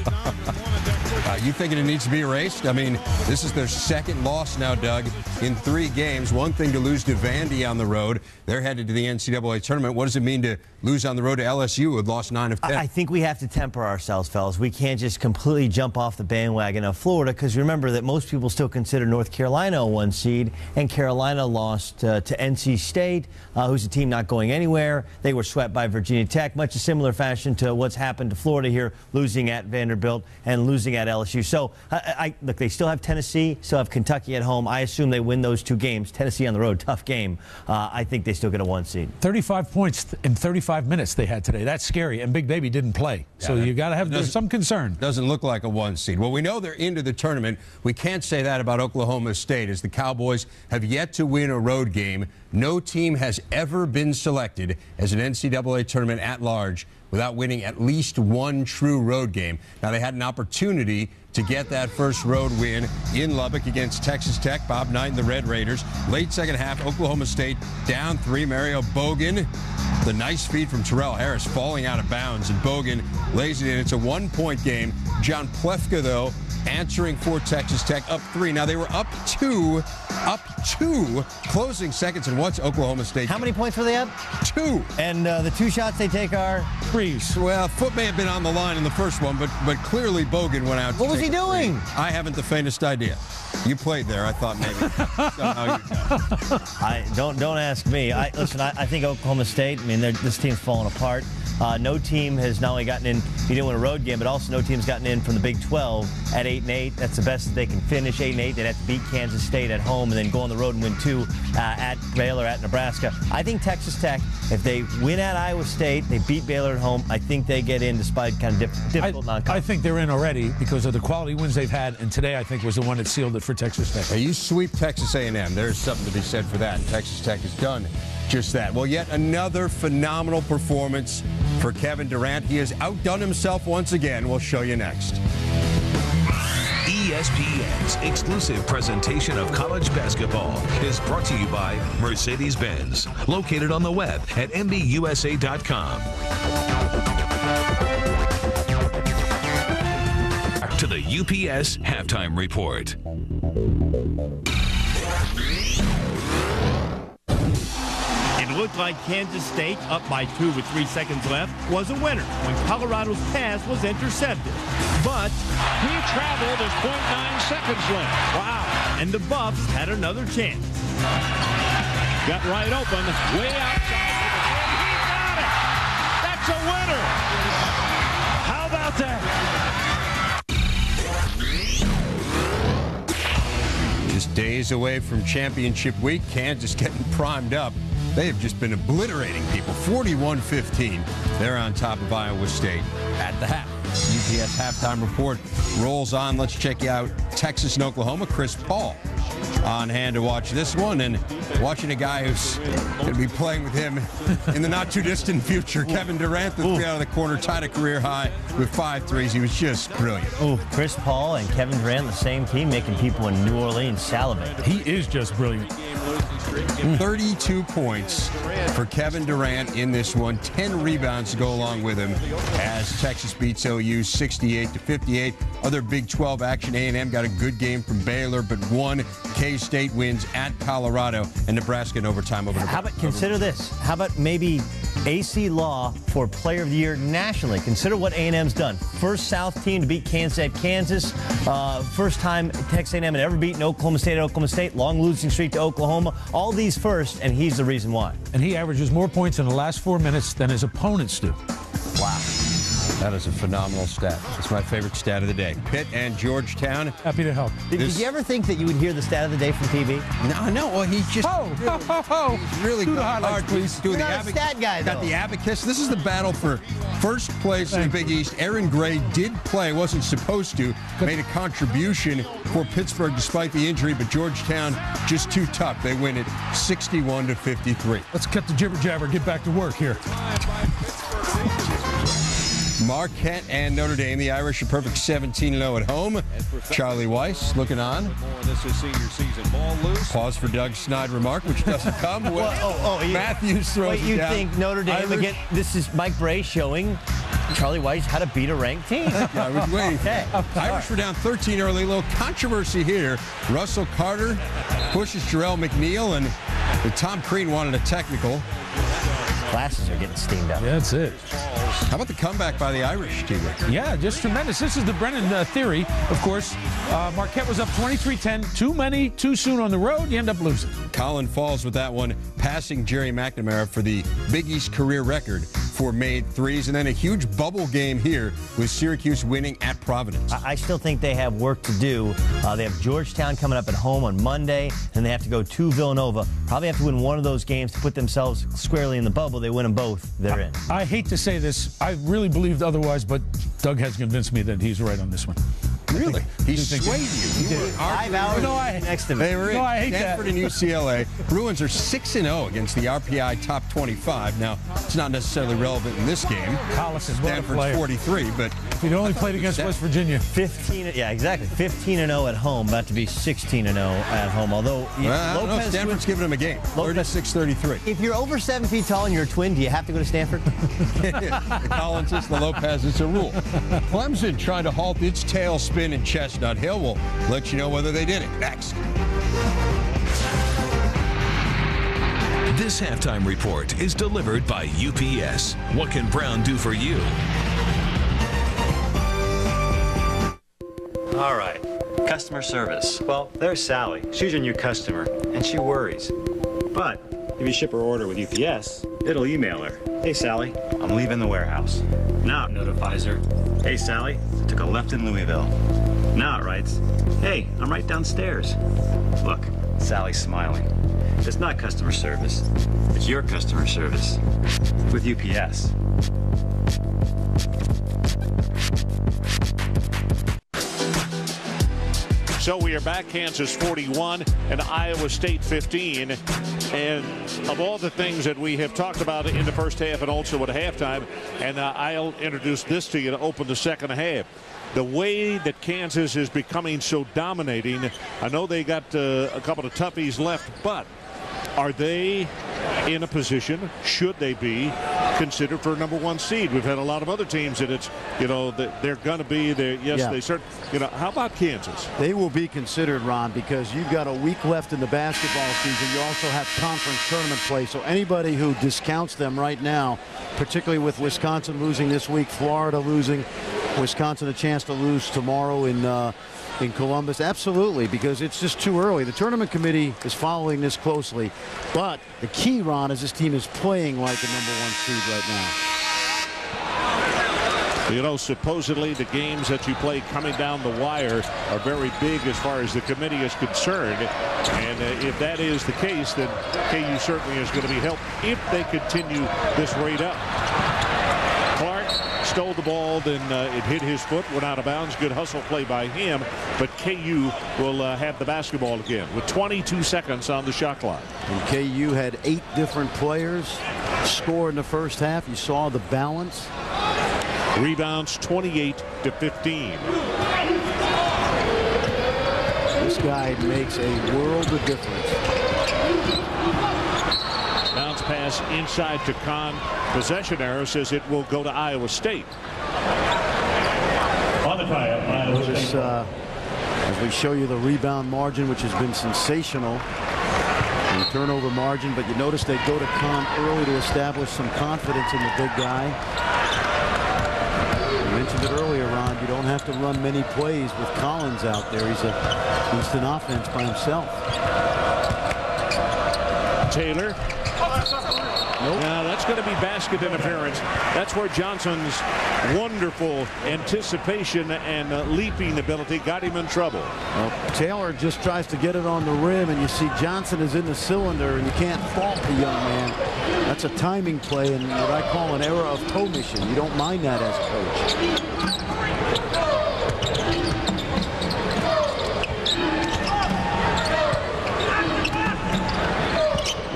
You thinking it needs to be erased? I mean, this is their second loss now, Doug, in 3 games. One thing to lose to Vandy on the road. They're headed to the NCAA tournament. What does it mean to lose on the road to LSU, who had lost 9 of 10? I think we have to temper ourselves, fellas. We can't just completely jump off the bandwagon of Florida, because remember that most people still consider North Carolina a 1 seed, and Carolina lost to NC State, who's a team not going anywhere. They were swept by Virginia Tech, much a similar fashion to what's happened to Florida here, losing at Vanderbilt and losing at LSU. So, look, they still have Tennessee, still have Kentucky at home. I assume they win those 2 games. Tennessee on the road, tough game. I think they still get a 1 seed. 35 points in 35 minutes they had today. That's scary. And Big Baby didn't play. So you got to have some concern. Doesn't look like a 1 seed. Well, we know they're into the tournament. We can't say that about Oklahoma State, as the Cowboys have yet to win a road game. No team has ever been selected as an NCAA tournament at large without winning at least 1 true road game. Now, they had an opportunity to get that first road win in Lubbock against Texas Tech. Bob Knight and the Red Raiders. Late second half, Oklahoma State down 3. Mario Bogan, the nice feed from Terrell Harris, falling out of bounds, and Bogan lays it in. It's a 1-point game. John Plefka, though, answering for Texas Tech, up 3. Now, they were up 2, closing seconds, and what's Oklahoma State? How many points were they up? 2. And the 2 shots they take are? Threes. Well, foot may have been on the line in the first one, but clearly Bogan went out. What was he doing? I haven't the faintest idea. You played there. I thought maybe somehow you don't ask me. Listen, I think Oklahoma State, I mean, this team's falling apart. No team has not only gotten in, you didn't win a road game, but also no team's gotten in from the Big 12 at 8-8. That's the best that they can finish, 8-8. They'd have to beat Kansas State at home and then go on the road and win 2 at Baylor, at Nebraska. I think Texas Tech, if they win at Iowa State, they beat Baylor at home, I think they get in despite kind of difficult non-conference. I think they're in already because of the quality wins they've had, and today I think was the one that sealed it for Texas Tech. Hey, you sweep Texas A&M. There's something to be said for that, and Texas Tech has done just that. Well, yet another phenomenal performance for Kevin Durant. He has outdone himself once again. We'll show you next. ESPN's exclusive presentation of college basketball is brought to you by Mercedes-Benz, located on the web at MBUSA.com. To the UPS Halftime Report. It looked like Kansas State, up by 2 with 3 seconds left, was a winner when Colorado's pass was intercepted. But he traveled. There's 0.9 seconds left. Wow. And the Buffs had another chance. Got right open, way outside. He got it. That's a winner. How about that? Just days away from championship week, Kansas getting primed up. They have just been obliterating people. 41-15. They're on top of Iowa State at the half. UPS Halftime Report rolls on. Let's check out Texas and Oklahoma. Chris Paul on hand to watch this one, and watching a guy who's going to be playing with him in the not-too-distant future. Kevin Durant, the 3 out of the corner, tied a career high with 5 threes. He was just brilliant. Chris Paul and Kevin Durant, the same team, making people in New Orleans salivate. He is just brilliant. 32 points for Kevin Durant in this one. 10 rebounds to go along with him as Texas beats OU 68-58. Other Big 12 action, A&M got a good game from Baylor, but won. K-State wins at Colorado, and Nebraska in overtime over Nebraska. How about, consider this, how about maybe AC Law for Player of the Year nationally? Consider what A&M's done. First South team to beat Kansas at Kansas. First time Texas A&M had ever beaten Oklahoma State at Oklahoma State. Long losing streak to Oklahoma. All these first, and he's the reason why. And he averages more points in the last 4 minutes than his opponents do. Wow. That is a phenomenal stat. It's my favorite stat of the day. Pitt and Georgetown. Happy to help. Did you ever think that you would hear the stat of the day from TV? No. Well, he's just he's really do the highlights, hard. please. You're not a stat guy, though. Got the abacus. This is the battle for first place in the Big East. Aaron Gray did play, wasn't supposed to. Made a contribution for Pittsburgh despite the injury, but Georgetown just too tough. They win it 61-53. Let's cut the jibber jabber. Get back to work here. Marquette and Notre Dame. The Irish are perfect 17-0 at home. Charlie Weiss looking on. This is senior season. Ball loose. Pause for Doug's snide remark, which doesn't come. Matthews throws it down. Think Notre Dame again? This is Mike Bray showing Charlie Weiss how to beat a ranked team. I was waiting. Okay. Irish were down 13 early. A little controversy here. Russell Carter pushes Jarrell McNeil, and Tom Crean wanted a technical. Glasses are getting steamed up. Yeah, that's it. How about the comeback by the Irish, T-Ray? Yeah, just tremendous. This is the Brennan theory, of course. Marquette was up 23-10. Too many, too soon on the road. You end up losing. Colin Falls with that one, passing Jerry McNamara for the Big East career record for made threes. And then a huge bubble game here with Syracuse winning at Providence. I still think they have work to do. They have Georgetown coming up at home on Monday, and they have to go to Villanova. Probably have to win one of those games to put themselves squarely in the bubble. They win them both, they're in. I hate to say this. I really believed otherwise, but Doug has convinced me that he's right on this one. Really? He swayed you. You were 5 hours next to me. They were in I hate Stanford that. and UCLA. Bruins are 6-0 against the RPI top 25. Now, it's not necessarily relevant in this game. Collison, what a Stanford's player. 43, but He'd only played against West Virginia. 15, yeah, exactly. 15-0 at home, about to be 16-0 at home. Although I don't know. Lopez, Stanford's giving him a game. 36-33. if you're over 7 feet tall and you're a twin, do you have to go to Stanford? The Collinses, the Lopez, it's a rule. Clemson trying to halt its tailspin in Chestnut Hill. We'll let you know whether they did it next. This halftime report is delivered by UPS. What can Brown do for you? All right, customer service. Well, there's Sally. She's your new customer, and she worries. But if you ship her order with UPS, it'll email her. Hey, Sally, I'm leaving the warehouse. Now it notifies her. Hey, Sally, I took a left in Louisville. Now it writes, hey, I'm right downstairs. Look, Sally's smiling. It's not customer service. It's your customer service with UPS. So we are back, Kansas 41 and Iowa State 15. And of all the things that we have talked about in the first half and also at halftime, and I'll introduce this to you to open the second half. The way that Kansas is becoming so dominating, I know they got a couple of toughies left, but are they in a position, should they be considered for a #1 seed? We've had a lot of other teams that it's, they're going to be there. Yes, Yeah. they certainly, how about Kansas? They will be considered, Ron, because you've got a week left in the basketball season. You also have conference tournament play. So anybody who discounts them right now, particularly with Wisconsin losing this week, Florida losing, Wisconsin a chance to lose tomorrow in Columbus, absolutely, because it's just too early. The tournament committee is following this closely, but the key, Ron, is this team is playing like a #1 seed right now. Supposedly the games that you play coming down the wire are very big as far as the committee is concerned. And if that is the case, then KU certainly is going to be helped if they continue this rate up. Clark stole the ball, then it hit his foot, went out of bounds. Good hustle play by him, but KU will have the basketball again with 22 seconds on the shot clock. And KU had 8 different players score in the first half. You saw the balance. Rebounds 28-15. This guy makes a world of difference. Bounce pass inside to Kahn. Possession arrow says it will go to Iowa State. On the tie-up, Iowa Notice, State. as we show you the rebound margin, which has been sensational, and the turnover margin, but you notice they go to Kahn early to establish some confidence in the big guy. You mentioned it earlier, Ron, you don't have to run many plays with Collins out there. He's a instant offense by himself. Taylor. Nope. Now that's going to be basket interference. That's where Johnson's wonderful anticipation and leaping ability got him in trouble. Well, Taylor just tries to get it on the rim, and you see Johnson is in the cylinder, and you can't fault the young man. That's a timing play and what I call an error of commission. You don't mind that as a coach.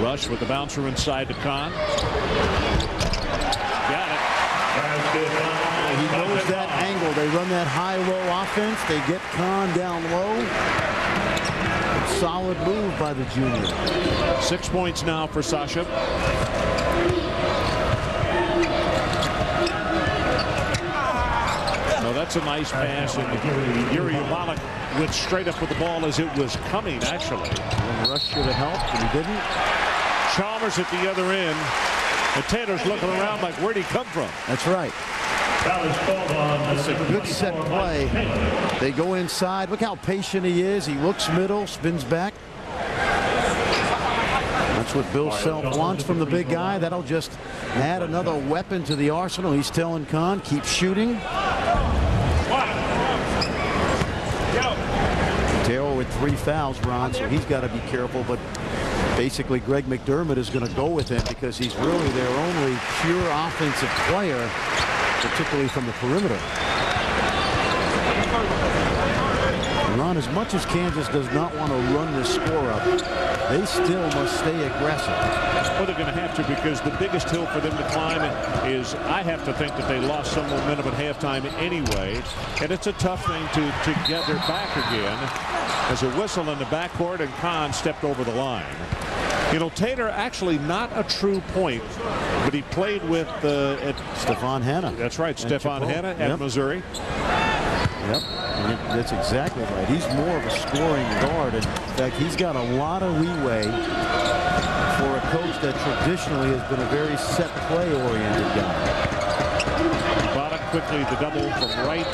Rush with the bouncer inside to Kahn. Got it. He knows that angle. They run that high-low offense. They get Kahn down low. Solid move by the junior. 6 points now for Sasha. No, that's a nice pass, and Yuri Ubalek went straight up with the ball as it was coming, actually. And Rush should have helped, and he didn't. Chalmers at the other end, and Taylor's looking around like, where'd he come from? That's right. That's a good set play. They go inside. Look how patient he is. He looks middle, spins back. That's what Bill Self wants from the big guy. That'll just add another weapon to the arsenal. He's telling Kahn, keep shooting. Taylor with 3 fouls, Ron, so he's got to be careful. But basically, Greg McDermott is going to go with him because he's really their only pure offensive player, particularly from the perimeter. Ron, as much as Kansas does not want to run this score up, they still must stay aggressive. Well, they're going to have to, because the biggest hill for them to climb is, I have to think that they lost some momentum at halftime anyway, and it's a tough thing to get their back again. As a whistle in the backcourt, and Kahn stepped over the line. You know, Taylor actually not a true point, but he played with Stefan Hanna. That's right, Stefan Hanna at Missouri. Yep, that's exactly right. He's more of a scoring guard. In fact, he's got a lot of leeway for a coach that traditionally has been a very set play-oriented guy. Bought it quickly, the double from right,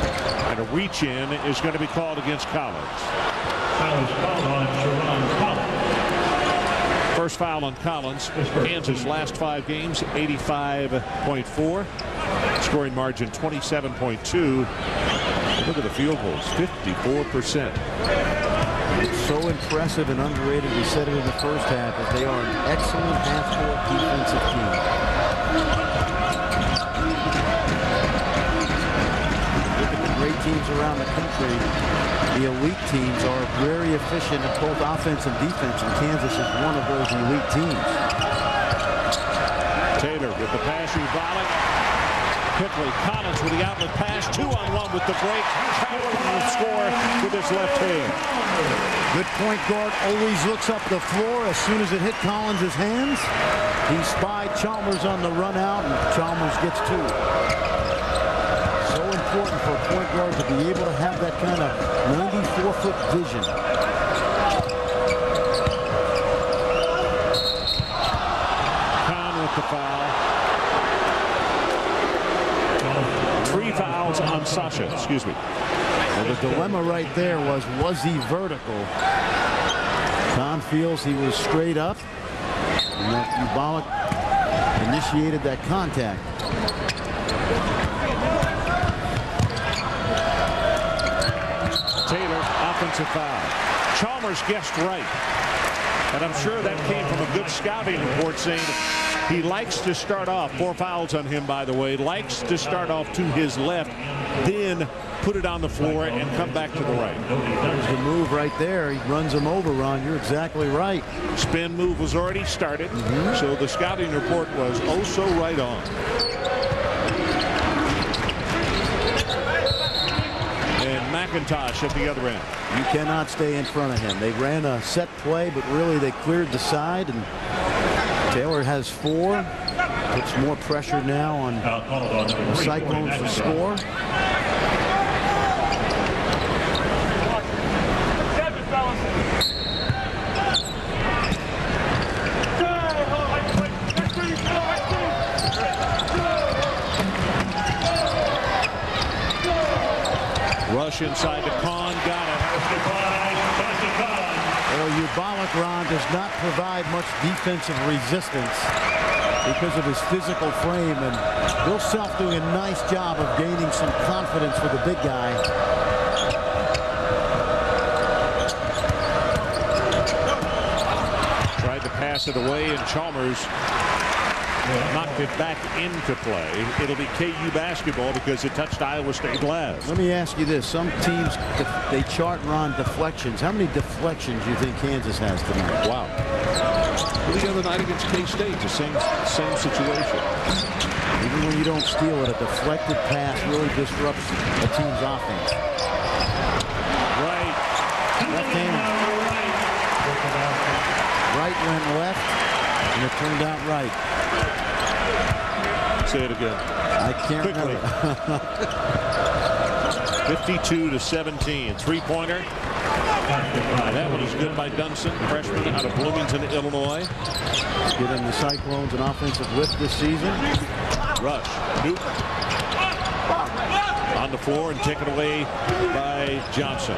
and a reach in is going to be called against Collins. Foul is called on Sharon Collins. First foul on Collins. Kansas last 5 games, 85.4. Scoring margin 27.2. Look at the field goals, 54%. It's so impressive and underrated. We said it in the first half, that they are an excellent half-court defensive team. Look at the great teams around the country. The elite teams are very efficient at both offense and defense, and Kansas is one of those elite teams. Taylor with the pass, Ubalik. Quickly, Collins with the outlet pass, 2-on-1 with the break. Collins will score with his left hand. Good point guard, always looks up the floor as soon as it hit Collins' hands. He spied Chalmers on the run out, and Chalmers gets 2. So important for a point guard to be able to have that kind of 94-foot vision. Kahn with the foul. 3 fouls on Sasha, excuse me. Well, the dilemma right there was he vertical? Kahn feels he was straight up, and that Ubalik initiated that contact. Taylor, offensive foul. Chalmers guessed right. And I'm sure that came from a good scouting report saying he likes to start off, 4 fouls on him, by the way, likes to start off to his left, then put it on the floor and come back to the right. There's the move right there. He runs him over, Ron. You're exactly right. Spin move was already started, so the scouting report was oh so right on. And McIntosh at the other end. You cannot stay in front of him. They ran a set play, but really they cleared the side, and Taylor has 4. Puts more pressure now on the Cyclones to score. Rush inside to Kahn, got it. Well, Ubalik, Ron, does not provide much defensive resistance because of his physical frame, and Bill Self doing a nice job of gaining some confidence for the big guy. Tried to pass it away, and Chalmers knocked it back into play. It'll be KU basketball because it touched Iowa State last. Let me ask you this. Some teams, they chart, Ron, deflections. How many deflections do you think Kansas has tonight? Wow. The other night against K-State, the same situation. Even when you don't steal it, a deflected pass really disrupts a team's offense. Right. Left hand. Right went left, and it turned out right. Say it again. I can't quickly. 52-17. 3-pointer. That one is good by Dunson, freshman out of Bloomington, Illinois. Giving the Cyclones an offensive lift this season. Rush. Newton. On the floor and taken away by Johnson.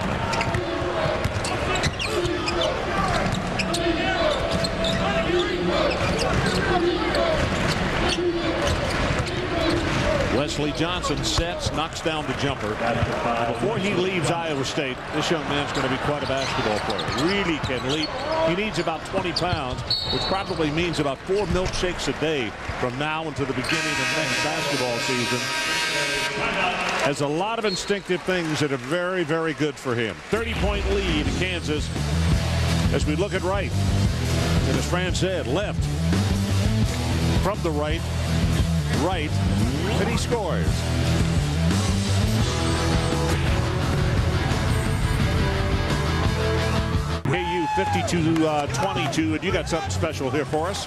Wesley Johnson sets, knocks down the jumper. Before he leaves Iowa State, this young man's going to be quite a basketball player. Really can leap. He needs about 20 pounds, which probably means about 4 milkshakes a day from now until the beginning of next basketball season. Has a lot of instinctive things that are very, very good for him. 30-point lead in Kansas as we look at Wright. And as Fran said, left from the right, and he scores. KU 52-22, and you got something special here for us.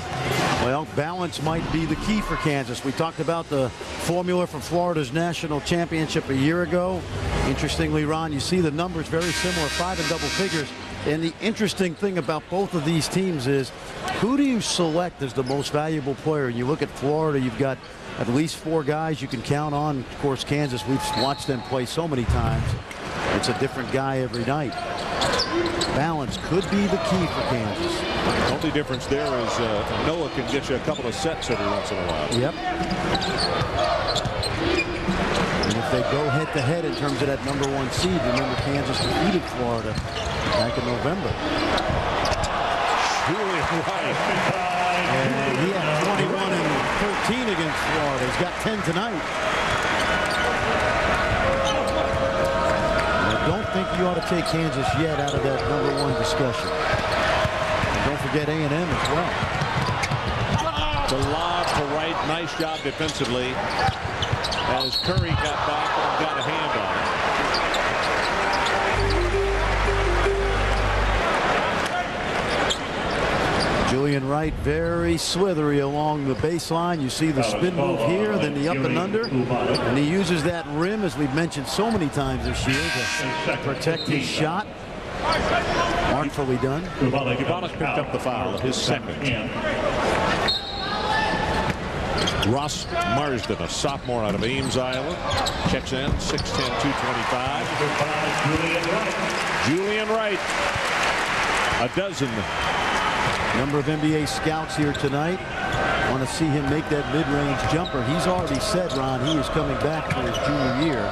Well, balance might be the key for Kansas. We talked about the formula for Florida's national championship a year ago. Interestingly, Ron, you see the numbers very similar, 5 in double figures. And the interesting thing about both of these teams is, who do you select as the most valuable player? You look at Florida, you've got at least 4 guys you can count on. Of course, Kansas, we've watched them play so many times. It's a different guy every night. Balance could be the key for Kansas. The only difference there is Noah can get you a couple of sets every once in a while. Yep. And if they go head-to-head in terms of that #1 seed, remember Kansas defeated Florida back in November. Julian Wright. And he had 21 and 13 against Florida. He's got 10 tonight. I don't think you ought to take Kansas yet out of that #1 discussion. And don't forget A&M as well. The lob to Wright. Nice job defensively as Curry got back and got a hand on it. Julian Wright very slithery along the baseline. You see the spin move here, then the up and under. And he uses that rim, as we've mentioned so many times this year, to protect his shot. Artfully done. Gubalik picked up the foul, his second. Ross Marsden, a sophomore out of Ames, Iowa, checks in, 6'10", 225. Julian Wright, a dozen. Number of NBA scouts here tonight want to see him make that mid-range jumper. He's already said, Ron, he is coming back for his junior year.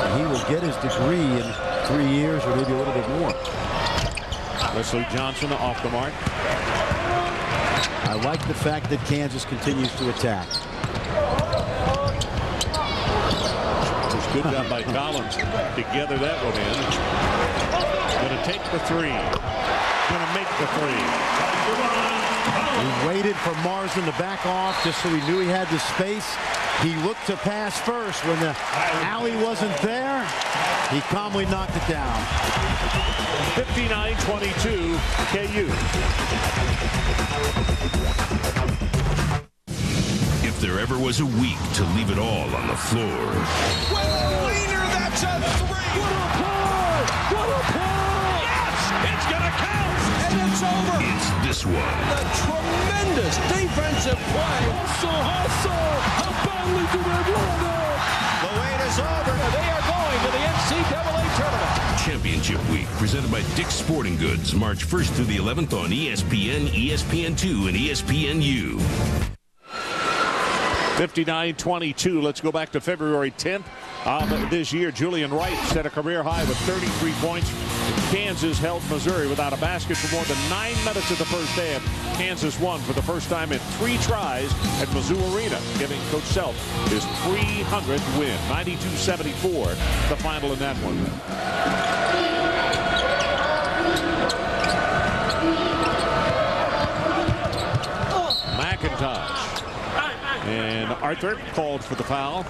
And he will get his degree in 3 years or maybe a little bit more. Wesley Johnson off the mark. I like the fact that Kansas continues to attack. It's good job by Collins to gather that one in. Going to take the three. Going to make the three. He waited for Marsden to back off just so he knew he had the space. He looked to pass first. When the alley wasn't there, he calmly knocked it down. 59-22 KU. If there ever was a week to leave it all on the floor. Well, Wiener, that's a three. What a pull! What a pull! Yes! It's gonna count! And it's over! It's this one. The tremendous defensive play. Hustle! How badly do they want it? The wait is over. They are going to the NCAA tournament. Championship Week, presented by Dick's Sporting Goods, March 1st through the 11th on ESPN, ESPN2, and ESPNU. 59-22. Let's go back to February 10th this year. Julian Wright set a career high with 33 points. Kansas held Missouri without a basket for more than 9 minutes of the first half. Kansas won for the first time in 3 tries at Mizzou Arena, giving Coach Self his 300th win. 92-74, the final in that one. McIntosh. And Arthur called for the foul.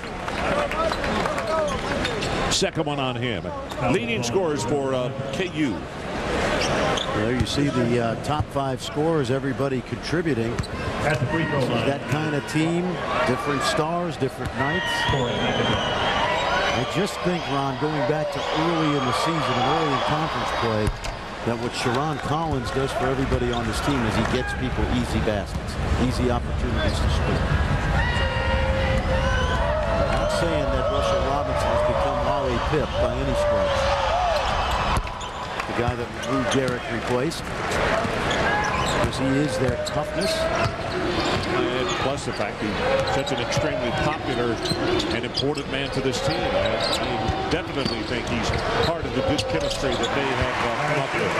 Second one on him. Leading scorers for KU. There you see the top 5 scorers, everybody contributing. At the free throw line. That kind of team, different stars, different nights. I just think, Ron, going back to early in the season and early in conference play, that what Sherron Collins does for everybody on this team is he gets people easy baskets, easy opportunities to score. I'm not saying that Russell Robinson has become Wally Pipp by any stretch. The guy that Lou Gehrig replaced, because he is their toughness. And plus the fact he's such an extremely popular and important man to this team. I definitely think he's part of the good chemistry that they have come up with.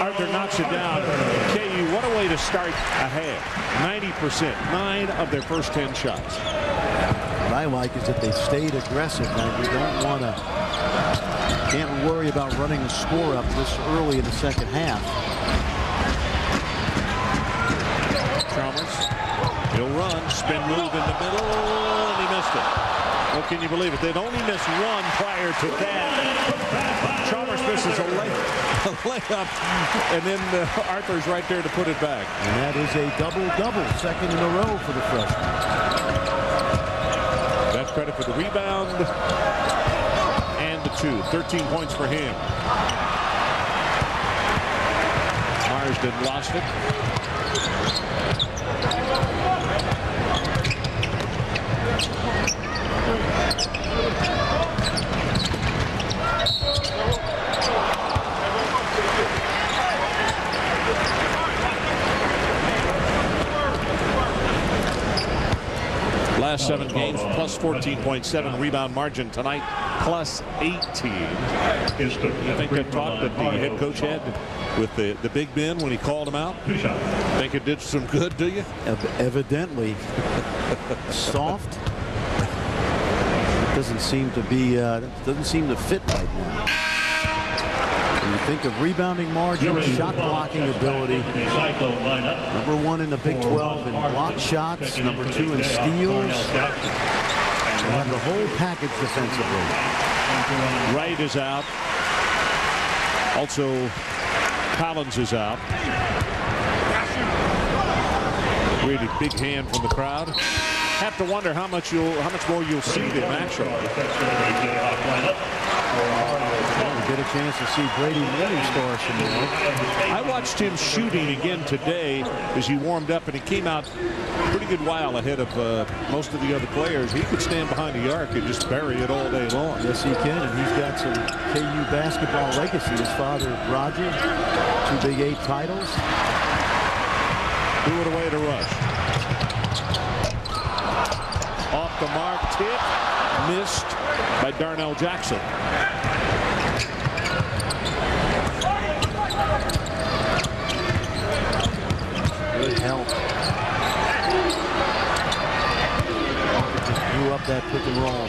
Arthur knocks it down. KU, what a way to start a half. 90%, 9 of their first 10 shots. Right I like is that they stayed aggressive. Now you don't want to, can't worry about running the score up this early in the second half. Chalmers, he'll run, spin move in the middle, and he missed it. Well, can you believe it? They'd only missed one prior to that. Chalmers misses a layup, and then Arthur's right there to put it back. And that is a double-double, second in a row for the freshman. That's credit for the rebound and the 2. 13 points for him. Marsden lost it. Last 7 games, plus 14.7 rebound margin tonight, plus 18. You think that talk that the head coach had with the big men when he called them out? Think it did some good, do you? Evidently. Soft. It doesn't seem to be, doesn't seem to fit right now. When you think of rebounding margin, shot blocking ability, number 1 in the Big 12 in block shots, number 2 in steals, and the whole package defensively. Wright is out. Also, Collins is out. Really big hand from the crowd. Have to wonder how much more you'll see them actually. Get a chance to see Brady Morningstar some more. I watched him shooting again today as he warmed up, and he came out a pretty good while ahead of most of the other players. He could stand behind the arc and just bury it all day long. Yes, he can, and he's got some KU basketball legacy. His father, Roger, 2 Big 8 titles. Threw it away to Rush. Off the mark, tip, missed by Darnell Jackson. Good help. Just blew up that pick and roll.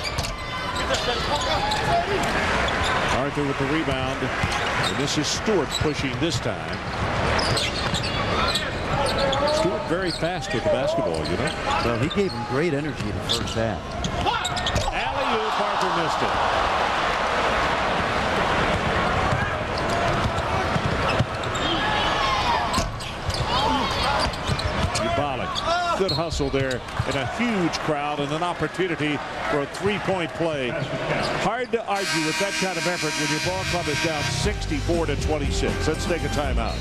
Arthur with the rebound. And this is Stewart pushing this time. Stewart very fast with the basketball, you know. Well, he gave him great energy in the first half. Alley-oop, Arthur missed it. Good hustle there in a huge crowd and an opportunity for a 3-point play. Hard to argue with that kind of effort when your ball club is down 64-26. Let's take a timeout.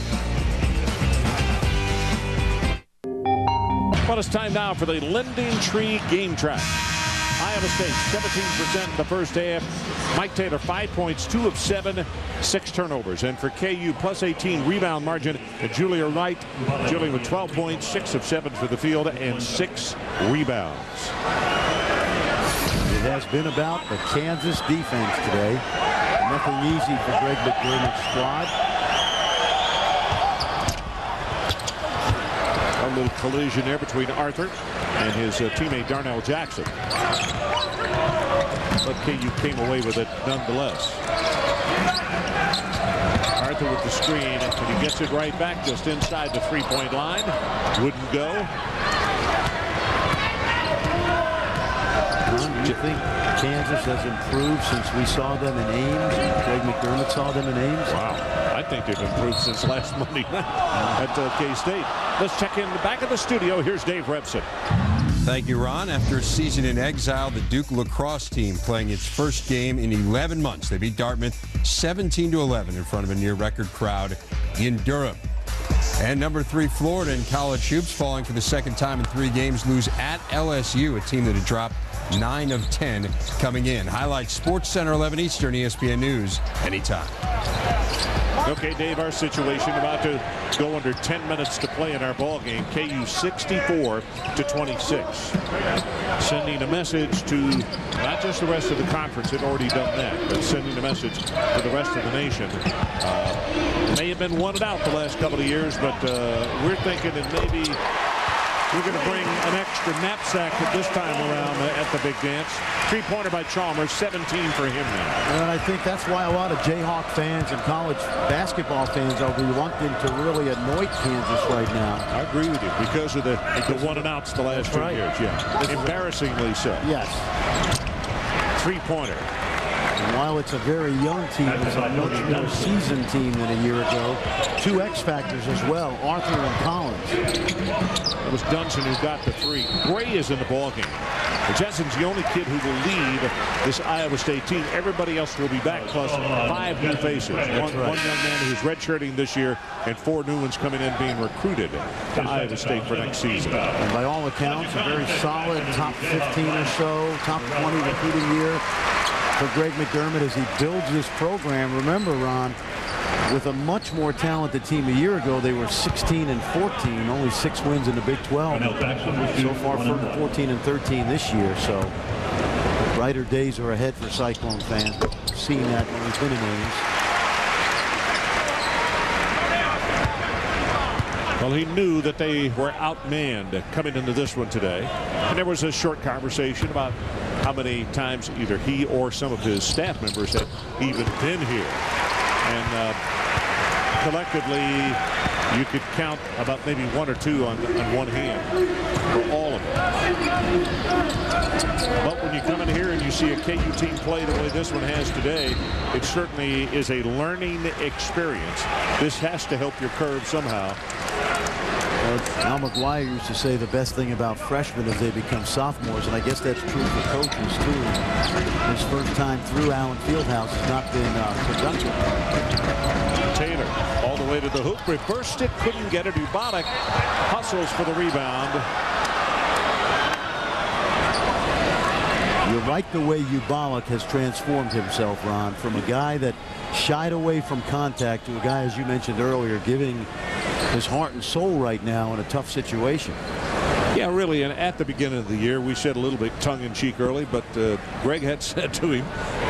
Well, it's time now for the Lending Tree Game Track. Iowa State 17% in the first half. Mike Taylor 5 points, 2 of 7, 6 turnovers. And for KU, plus 18 rebound margin. Julia Wright, Julia with 12 points, 6 of 7 for the field, and 6 rebounds. It has been about the Kansas defense today. Nothing easy for Greg McDermott's squad. A little collision there between Arthur and his teammate Darnell Jackson. But KU came away with it nonetheless. Arthur with the screen, and he gets it right back just inside the 3-point line. Wouldn't go. Do you think Kansas has improved since we saw them in Ames and Greg McDermott saw them in Ames? Wow. I think they've improved since last Monday night at K-State. Let's check in back at the studio. Here's Dave Repson. Thank you, Ron. After a season in exile, the Duke lacrosse team playing its first game in 11 months. They beat Dartmouth 17-11 in front of a near-record crowd in Durham. And number 3, Florida in college hoops, falling for the second time in 3 games, lose at LSU, a team that had dropped 9 of 10 coming in. Highlights Sports Center 11 Eastern, ESPN News, anytime. Okay, Dave, our situation about to go under 10 minutes to play in our ball game. KU 64-26. Sending a message to not just the rest of the conference, had already done that, but sending a message to the rest of the nation. May have been wanted out the last couple of years, but we're thinking that maybe We're going to bring an extra knapsack this time around at the big dance. 3-pointer by Chalmers, 17 for him now. And I think that's why a lot of Jayhawk fans and college basketball fans are reluctant to really anoint Kansas right now. I agree with you because of the one and outs the last 2 years. Yeah, embarrassingly so. Yes. 3-pointer. And while it's a very young team, it's a much more seasoned team than a year ago. 2 X factors as well, Arthur and Collins. It was Dunson who got the 3. Gray is in the ballgame. Jensen's the only kid who will lead this Iowa State team. Everybody else will be back, plus 5 new faces. One young man who's redshirting this year, and 4 new ones coming in being recruited to Iowa State for next season. And by all accounts, a very solid top 15 or so, top 20 recruiting year for Greg McDermott as he builds this program. Remember, Ron, with a much more talented team a year ago, they were 16-14, only 6 wins in the Big 12. So far, 14-13 this year. So brighter days are ahead for Cyclone fans. Seen that when we've been in Ames. Well, he knew that they were outmanned coming into this one today. And there was a short conversation about how many times either he or some of his staff members had even been here. And collectively, you could count about maybe 1 or 2 on one hand for all of them. But when you come in here and you see a KU team play the way this one has today, it certainly is a learning experience. This has to help your curve somehow. Al McGuire used to say the best thing about freshmen is they become sophomores, and I guess that's true for coaches too. His first time through Allen Fieldhouse has not been productive. Taylor all the way to the hoop, reversed it, couldn't get it. Ubarak hustles for the rebound. You're right the way Ubarak has transformed himself, Ron, from a guy that shied away from contact to a guy, as you mentioned earlier, giving his heart and soul right now in a tough situation. Yeah, really, and at the beginning of the year, we said a little bit tongue-in-cheek early, but Greg had said to him,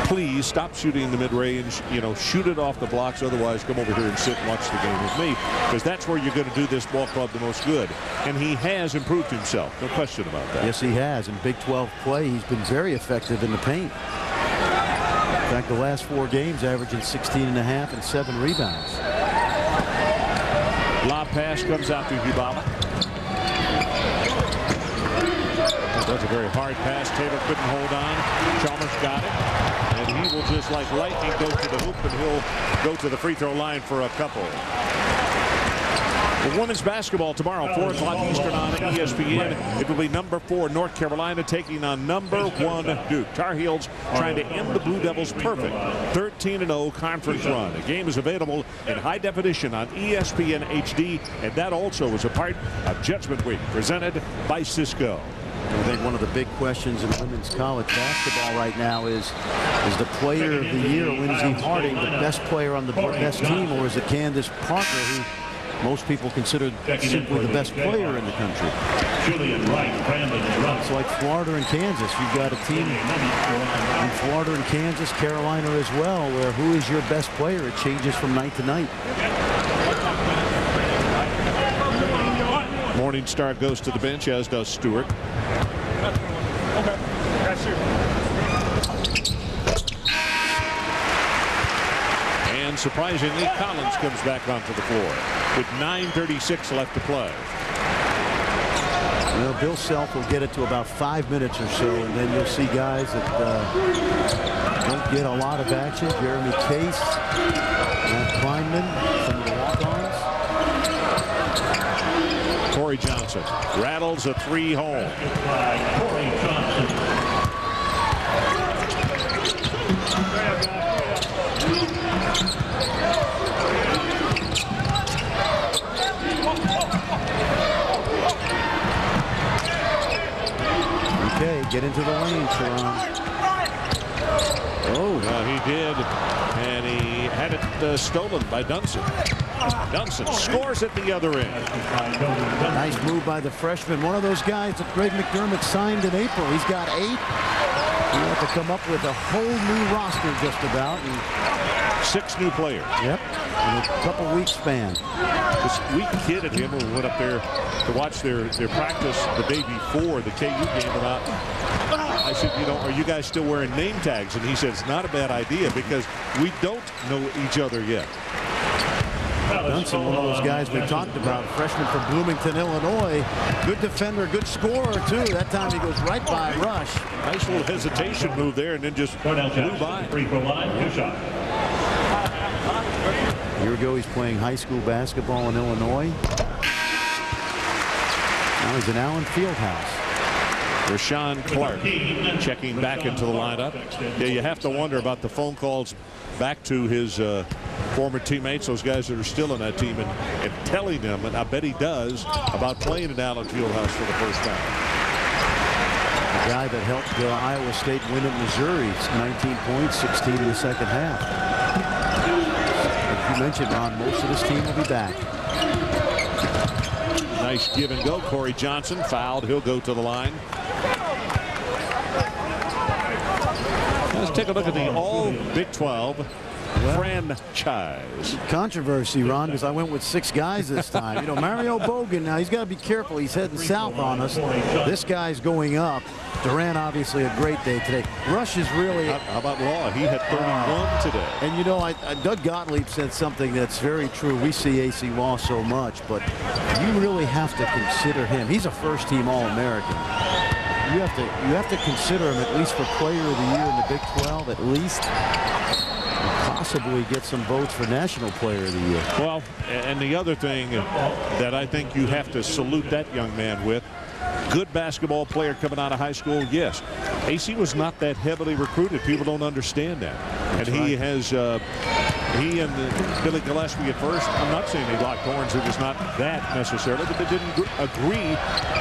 please stop shooting the mid-range, you know, shoot it off the blocks, otherwise come over here and sit and watch the game with me, because that's where you're going to do this ball club the most good. And he has improved himself, no question about that. Yes, he has. In Big 12 play, he's been very effective in the paint. In fact, the last 4 games averaging 16.5 and 7 rebounds. Lob pass comes out to Ubarak. That's a very hard pass. Taylor couldn't hold on. Chalmers got it. And he will just like lightning go to the hoop, and he'll go to the free throw line for a couple. The women's basketball tomorrow, 4 o'clock Eastern on ESPN. It will be number 4 North Carolina taking on number 1 Duke. Tar Heels trying to end the Blue Devils' perfect 13-0 conference run. The game is available in high definition on ESPN HD, and that also is a part of Judgment Week presented by Cisco. I think one of the big questions in women's college basketball right now is the player of the year, Lindsey Harding, the best player on the best team, or is it Candace Parker, who most people consider simply the best player in the country? It's like Florida and Kansas. You've got a team in Florida and Kansas, Carolina as well, where who is your best player? It changes from night to night. Morningstar goes to the bench, as does Stewart. And surprisingly, Collins comes back onto the floor with 9:36 left to play. Well, Bill Self will get it to about 5 minutes or so, and then you'll see guys that don't get a lot of action. Jeremy Case, Matt Kleinman, some of the walk-ons. Corey Johnson rattles a 3 home. Corey Johnson. Okay, get into the lane, Sharon. Oh, he did, and he had it stolen by Dunson. Dunson scores at the other end. Nice move by the freshman. One of those guys that Greg McDermott signed in April. He's got 8. He had to come up with a whole new roster just about. And 6 new players. Yep, in a couple weeks span. We kidded him when we went up there to watch their practice the day before the KU game about. I said, you know, are you guys still wearing name tags? And he said, it's not a bad idea because we don't know each other yet. Dunson, one of those guys we talked about, freshman from Bloomington, Illinois. Good defender, good scorer, too. That time he goes right by Rush. Nice little hesitation move there and then just blew by. A year ago, he's playing high school basketball in Illinois. Now he's in Allen Fieldhouse. Rashawn Clark checking back into the lineup. Yeah, you have to wonder about the phone calls back to his former teammates, those guys that are still in that team, and telling them, and I bet he does, about playing in Allen Fieldhouse for the first time. The guy that helped Iowa State win at Missouri, 19 points, 16 in the second half. As you mentioned, Ron, most of this team will be back. Nice give and go. Corey Johnson fouled. He'll go to the line. Let's take a look at the all Big 12 franchise. Controversy, Ron, because I went with 6 guys this time. You know, Mario Bogan, now he's got to be careful. He's heading south on us. This guy's going up. Durant, obviously, a great day today. Rush is really... How about Law? He had 31 today. And, you know, Doug Gottlieb said something that's very true. We see A.C. Law so much, but you really have to consider him. He's a first-team All-American. You have to consider him at least for Player of the Year in the Big 12, at least. Possibly get some votes for National Player of the Year. Well, and the other thing that I think you have to salute that young man with, good basketball player coming out of high school, yes. AC was not that heavily recruited. People don't understand that. That's and he right. has, he and Billy Gillespie at first, I'm not saying they locked horns, it was not that necessarily, but they didn't agree.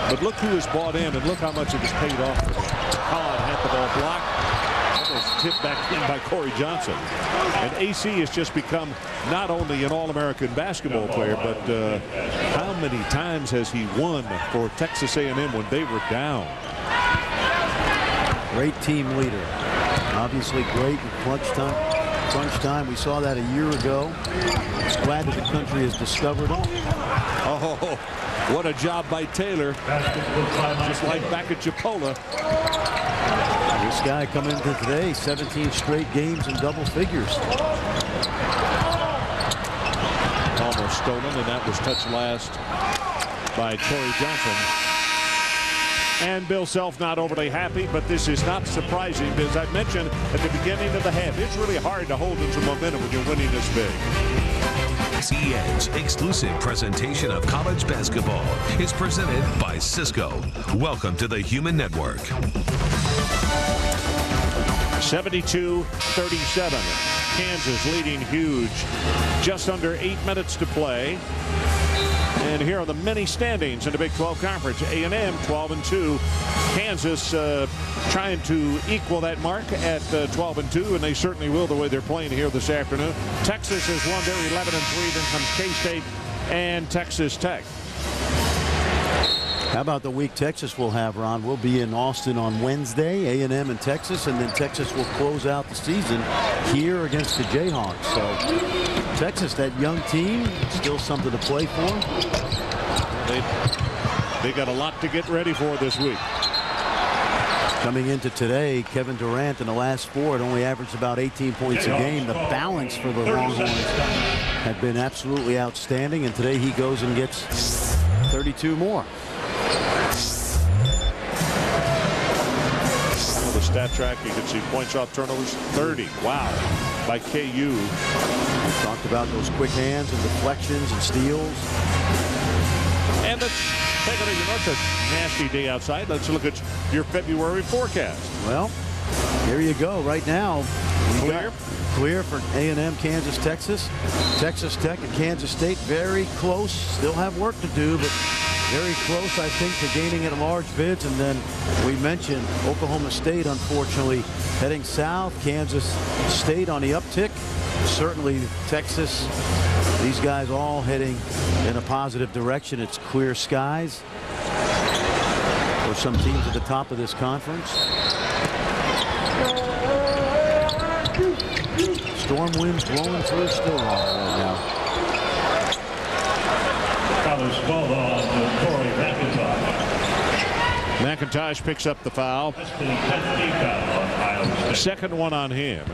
But look who has bought in and look how much it has paid off for them. Collin had the ball blocked. Tipped back in by Corey Johnson. And AC has just become not only an All-American basketball player, but how many times has he won for Texas A&M when they were down? Great team leader. Obviously great in crunch time. We saw that a year ago. Just glad that the country has discovered him. Oh, what a job by Taylor. Just like back at Chipola. This guy coming into today, 17 straight games in double figures. Almost stolen, and that was touched last by Corey Johnson. And Bill Self not overly happy, but this is not surprising because I mentioned at the beginning of the half, it's really hard to hold into momentum when you're winning this big. ESPN's exclusive presentation of college basketball is presented by Cisco. Welcome to the Human Network. 72-37. Kansas leading huge. Just under 8 minutes to play. And here are the many standings in the Big 12 Conference. A&M 12-2. Kansas trying to equal that mark at 12-2, and they certainly will the way they're playing here this afternoon. Texas has won their 11-3. Then comes K-State and Texas Tech. How about the week Texas will have, Ron? We'll be in Austin on Wednesday, A&M and Texas, and then Texas will close out the season here against the Jayhawks. So Texas, that young team, still something to play for. They got a lot to get ready for this week. Coming into today, Kevin Durant in the last 4 had only averaged about 18 points a game. The balance for the Longhorns had been absolutely outstanding, and today he goes and gets 32 more. The stat track, you can see points off turnovers, 30. Wow. By KU. We talked about those quick hands and deflections and steals. And let's take a look. You know, it's a nasty day outside. Let's look at your February forecast. Well, here you go. Right now, clear. Clear for A&M, Kansas, Texas. Texas Tech and Kansas State very close. Still have work to do, but very close, I think, to gaining at large bids. And then we mentioned Oklahoma State, unfortunately, heading south. Kansas State on the uptick. Certainly Texas, these guys all heading in a positive direction. It's clear skies for some teams at the top of this conference. storm winds blowing through Stillwater right now. College ball on to Corey McIntosh. McIntosh picks up the foul. Second one on him.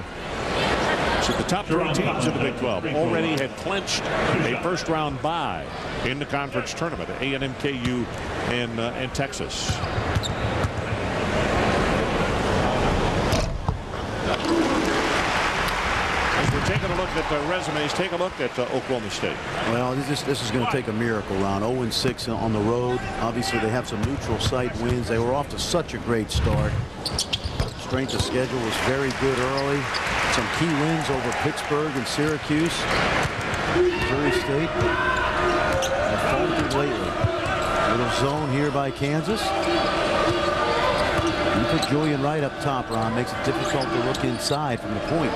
So the top 3 teams in the Big 12 already had clinched a first-round bye in the conference tournament. A&M, KU, and Texas. As we're taking a look at the resumes, take a look at Oklahoma State. Well, this is going to take a miracle round. 0-6 on the road. Obviously, they have some neutral site wins. They were off to such a great start. Strength of schedule was very good early. Some key wins over Pittsburgh and Syracuse. Missouri State have faltered lately. Little zone here by Kansas. You put Julian Wright up top, Ron. Makes it difficult to look inside from the point.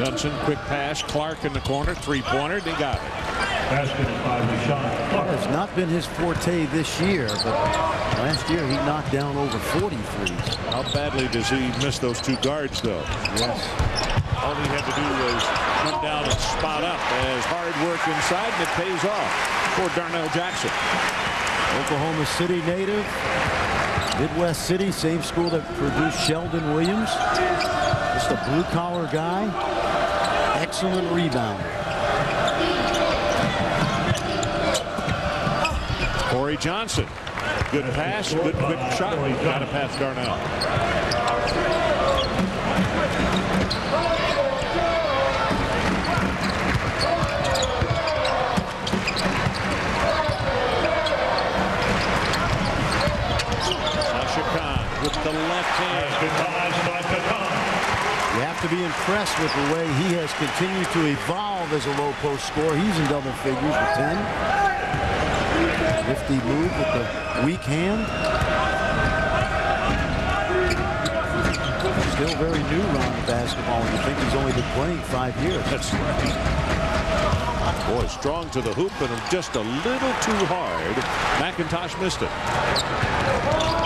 Dunson, quick pass. Clark in the corner. Three-pointer. They got it. It's not been his forte this year, but last year he knocked down over 40 threes. How badly does he miss those 2 guards, though? Yes. All he had to do was come down and spot up as hard work inside, and it pays off for Darnell Jackson. Oklahoma City native. Midwest City, same school that produced Sheldon Williams. Just a blue-collar guy. Excellent rebounder. Corey Johnson. Good pass, good quick shot. Got to pass Darnell. Sasha Khan with the left hand. You have to be impressed with the way he has continued to evolve as a low post scorer. He's in double figures with 10. Nifty move with the weak hand. Still very new round basketball, and you think he's only been playing 5 years. That's right. Boy, strong to the hoop, and just a little too hard. McIntosh missed it.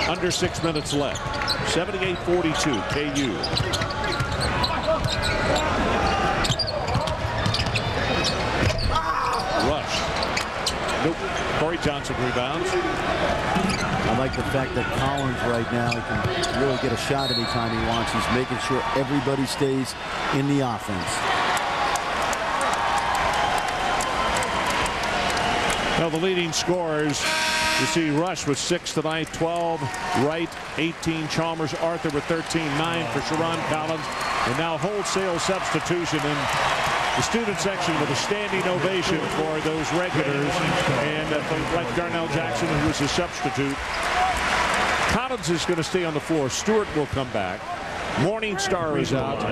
Under 6 minutes left. 78-42, KU. Rush. Nope. Corey Johnson rebounds. I like the fact that Collins right now, he can really get a shot anytime he wants. He's making sure everybody stays in the offense. Now the leading scorers, you see Rush with 6 tonight, 12 Wright, 18 Chalmers, Arthur with 13, 9 for Sherron Collins, and now wholesale substitution in the student section with a standing ovation for those regulars, and like Darnell Jackson, who was a substitute. Collins is going to stay on the floor. Stewart will come back. Morningstar is out.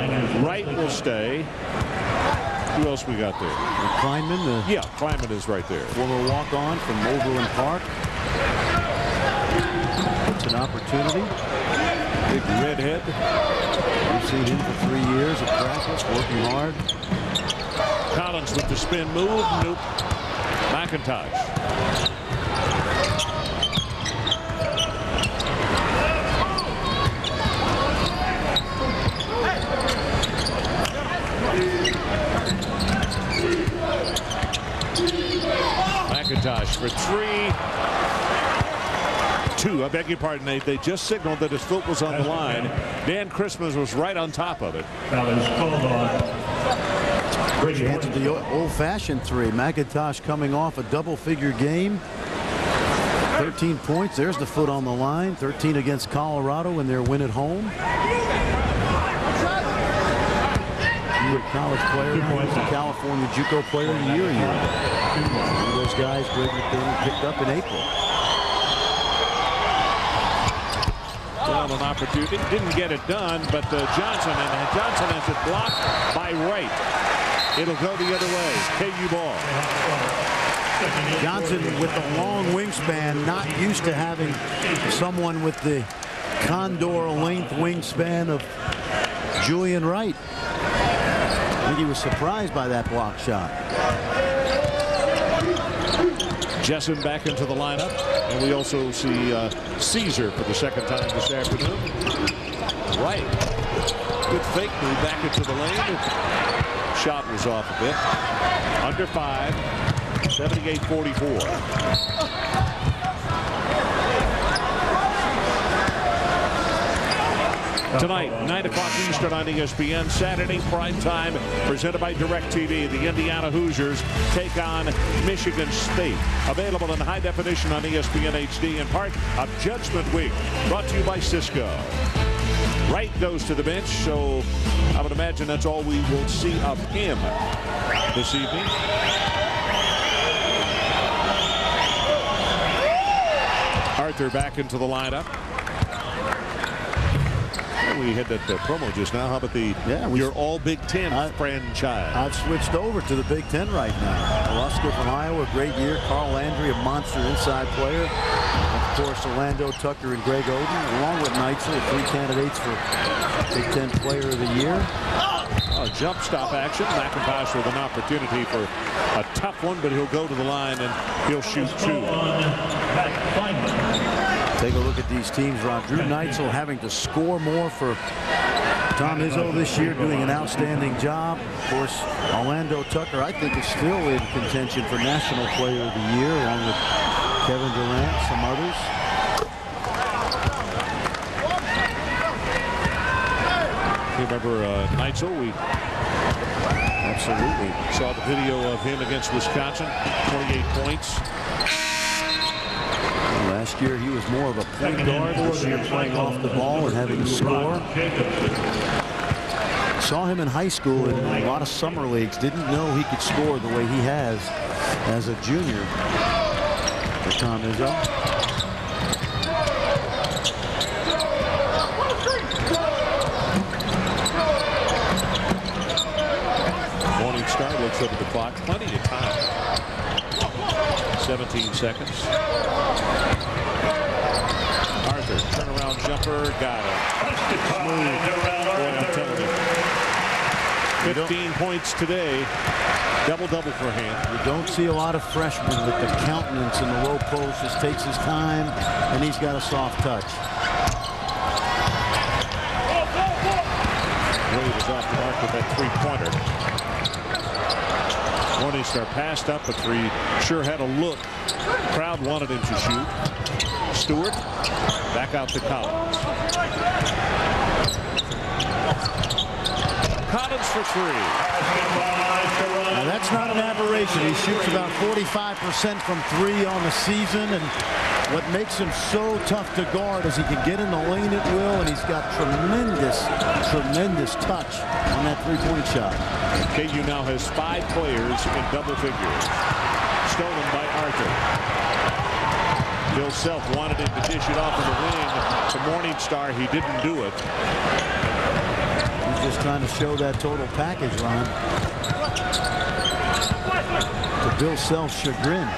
Wright will stay. Who else we got there? Kleinman. Yeah, Kleinman is right there. Former walk-on from Overland Park. It's an opportunity. Big redhead. We've seen him for 3 years at practice, working hard. Collins with the spin move. Nope. McIntosh. McIntosh for 3. 2. I beg your pardon. They just signaled that his foot was on the line. Dan Christmas was right on top of it. Chance at the old-fashioned 3. McIntosh coming off a double-figure game. 13 points. There's the foot on the line. 13 against Colorado in their win at home. College player, the California JUCO Player of the Year a year ago. One of those guys Greg McDaniel picked up in April. Well, an opportunity. Didn't get it done, but Johnson has it blocked by Wright. It'll go the other way. KU ball. Johnson with the long wingspan, not used to having someone with the condor length wingspan of Julian Wright. I think he was surprised by that block shot. Jessen back into the lineup, and we also see Caesar for the second time this afternoon. right. Good fake move back into the lane. Shot was off a bit. Under 5. 78-44. Tonight, 9 o'clock Eastern on ESPN. Saturday prime time, presented by DirecTV. The Indiana Hoosiers take on Michigan State. Available in high definition on ESPN HD and part of Judgment Week. Brought to you by Cisco. Wright goes to the bench, so I would imagine that's all we will see of him this evening. Arthur back into the lineup. We had that promo just now. How about your all Big Ten franchise? I've switched over to the Big Ten right now. Alaska from Iowa, great year. Carl Landry, a monster inside player. Of course, Orlando Tucker and Greg Oden, along with Neitzel, 3 candidates for Big Ten Player of the Year. Jump stop action. McIntosh with an opportunity for a tough one, but he'll go to the line and he'll shoot 2. Take a look at these teams, Ron. Drew Neitzel having to score more for Tom Izzo this year, doing an outstanding job. Of course, Orlando Tucker, I think, is still in contention for National Player of the Year, along with Kevin Durant, some others. You remember Neitzel? We absolutely saw the video of him against Wisconsin. 28 points. Last year he was more of a point guard. This year playing off the ball and having to score. Saw him in high school in a lot of summer leagues. Didn't know he could score the way he has as a junior for Tom Izzo. Morningstar looks up at the clock. Plenty of time. 17 seconds. Arthur, turnaround jumper, got it. Smooth. Boy, I'm telling you. 15 points today. Double-double for him. You don't see a lot of freshmen with the countenance in the low post. Just takes his time, and he's got a soft touch. Wade is off the mark with that three-pointer. Morningstar passed up a 3. Sure had a look. Crowd wanted him to shoot. Stewart back out to Collins. Collins for 3. Now that's not an aberration. He shoots about 45% from 3 on the season, and what makes him so tough to guard is he can get in the lane at will, and he's got tremendous touch on that three-point shot. KU now has 5 players in double figures. Stolen by Arthur. Bill Self wanted him to dish it off in the wing to Morningstar. He didn't do it. He's just trying to show that total package, Ron. To Bill Self's chagrin.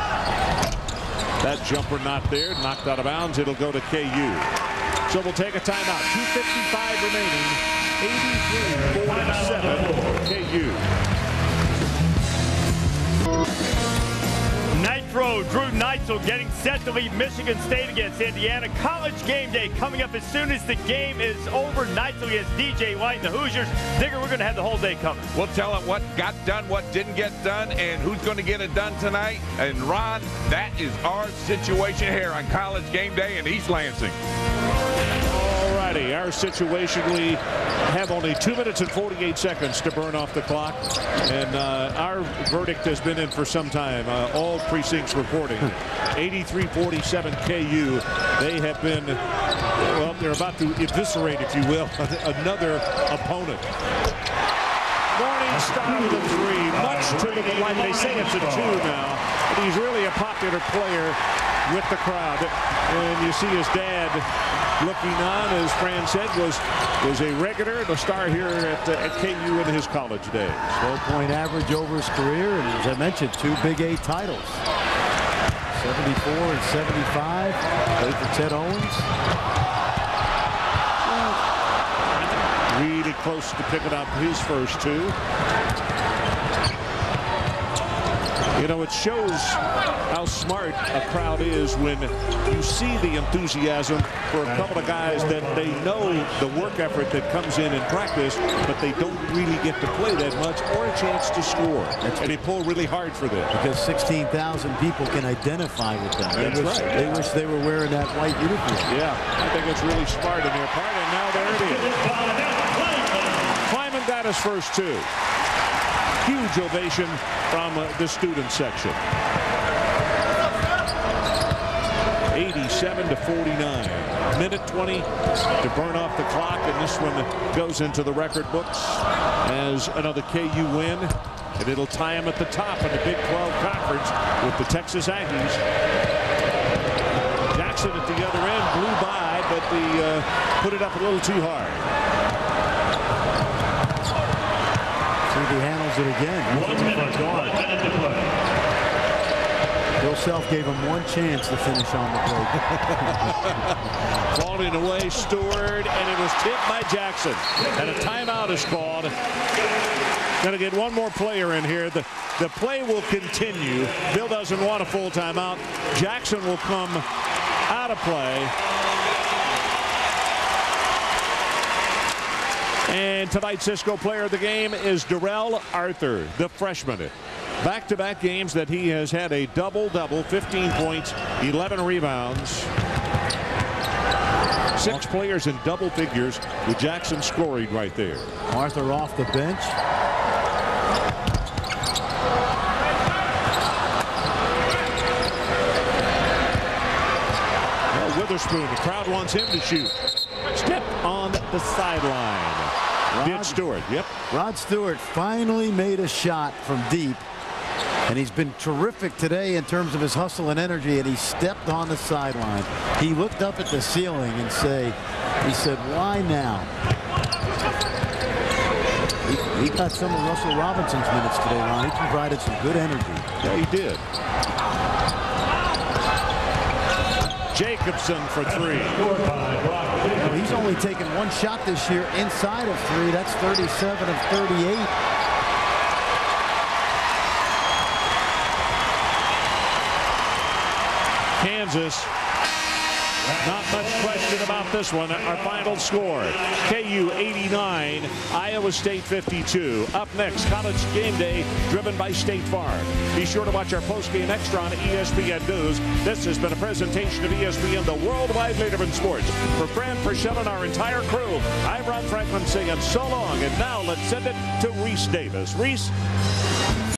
That jumper not there, knocked out of bounds. It'll go to KU. So we'll take a timeout. 2:55 remaining. 83-47 KU. Nitro, Drew Neitzel getting set to lead Michigan State against Indiana. College game day coming up as soon as the game is over. Neitzel against DJ White and the Hoosiers. Digger, we're going to have the whole day covered. We'll tell them what got done, what didn't get done, and who's going to get it done tonight. And Ron, that is our situation here on College game day in East Lansing. Alrighty, our situation, we have only 2 minutes and 48 seconds to burn off the clock, and our verdict has been in for some time. All precincts reporting 83-47 KU. They have been, well, they're about to eviscerate, if you will, another opponent. Morningstar with a 3, much to the delight. They say it's a 2 now, but he's really a popular player with the crowd, and you see his dad looking on, as Fran said, was a regular, the star here at KU in his college days. 12-point average over his career, and as I mentioned, 2 Big 8 titles. 74 and 75. Played for Ted Owens. Really close to picking up his first 2. You know, it shows how smart a crowd is when you see the enthusiasm for a couple of guys that they know the work effort that comes in practice, but they don't really get to play that much or a chance to score. And they pull really hard for this. Because 16,000 people can identify with them. That's right. They wish they were wearing that white uniform. Yeah, I think it's really smart in their part, and now there it is. Kleiman got his first two. Huge ovation from the student section. 87-49. Minute 20 to burn off the clock, and this one goes into the record books as another KU win. And it'll tie him at the top of the Big 12 Conference with the Texas Aggies. Jackson at the other end blew by, but they put it up a little too hard. He handles it again. Bill Self gave him one chance to finish on the break. Falling away, Stewart, and it was tipped by Jackson. And a timeout is called. Going to get one more player in here. The play will continue. Bill doesn't want a full timeout. Jackson will come out of play. And tonight's Cisco player of the game is Darrell Arthur, the freshman. Back-to-back games that he has had a double-double, 15 points, 11 rebounds. 6 players in double figures with Jackson scoring right there. Arthur off the bench. Well, Witherspoon, the crowd wants him to shoot. Step on the sideline. Rod Stewart, yep. Rod Stewart finally made a shot from deep. And he's been terrific today in terms of his hustle and energy, and he stepped on the sideline. He looked up at the ceiling and he said, why now? He got some of Russell Robinson's minutes today, Ron. He provided some good energy. Yeah, he did. Jacobson for 3. Well, he's only taken one shot this year inside of 3. That's 37 of 38. Kansas, not much question about this one. Our final score, KU 89, Iowa State 52. Up next, College Game Day, driven by State Farm. Be sure to watch our post-game extra on ESPN News. This has been a presentation of ESPN, the worldwide leader in sports. For Fran Purcell and our entire crew, I'm Ron Franklin saying so long. And now let's send it to Reese Davis. Reese?